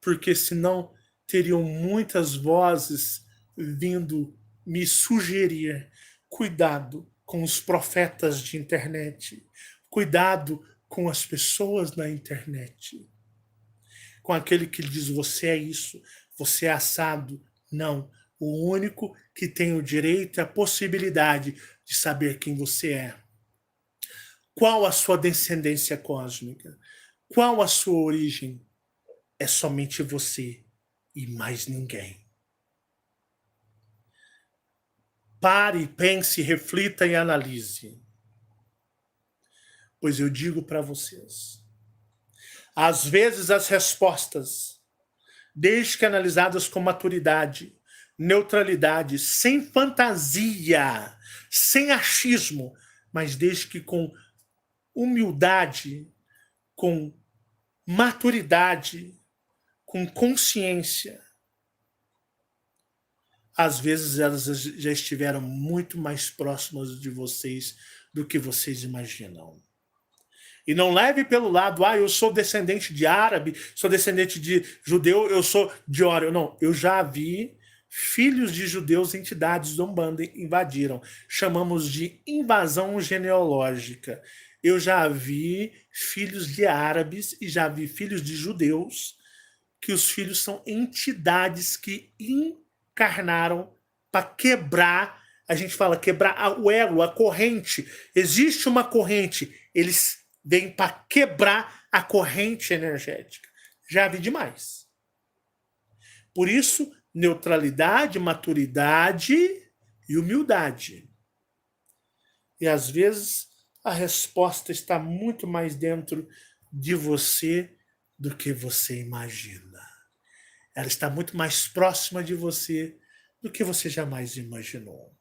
Porque senão teriam muitas vozes vindo me sugerir. Cuidado com os profetas de internet. Cuidado com as pessoas na internet. Com aquele que diz, você é isso, você é assado. Não. O único que tem o direito e a possibilidade de saber quem você é. Qual a sua descendência cósmica? Qual a sua origem? É somente você e mais ninguém. Pare, pense, reflita e analise. Pois eu digo para vocês, às vezes as respostas, desde que analisadas com maturidade, neutralidade, sem fantasia, sem achismo, mas desde que com humildade, com maturidade, com consciência, às vezes elas já estiveram muito mais próximas de vocês do que vocês imaginam. E não leve pelo lado, eu sou descendente de árabe, sou descendente de judeu, eu sou de Orion. Não, eu já vi filhos de judeus, entidades do Umbanda invadiram. Chamamos de invasão genealógica. Eu já vi filhos de árabes e já vi filhos de judeus, que os filhos são entidades que encarnaram para quebrar, a gente fala quebrar o elo, a corrente. Existe uma corrente, eles vêm para quebrar a corrente energética. Já vi demais. Por isso, neutralidade, maturidade e humildade. E às vezes a resposta está muito mais dentro de você do que você imagina. Ela está muito mais próxima de você do que você jamais imaginou.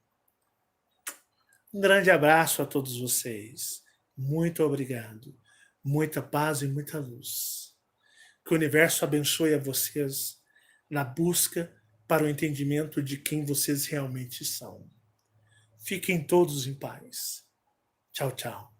Um grande abraço a todos vocês. Muito obrigado. Muita paz e muita luz. Que o universo abençoe a vocês na busca para o entendimento de quem vocês realmente são. Fiquem todos em paz. Tchau, tchau.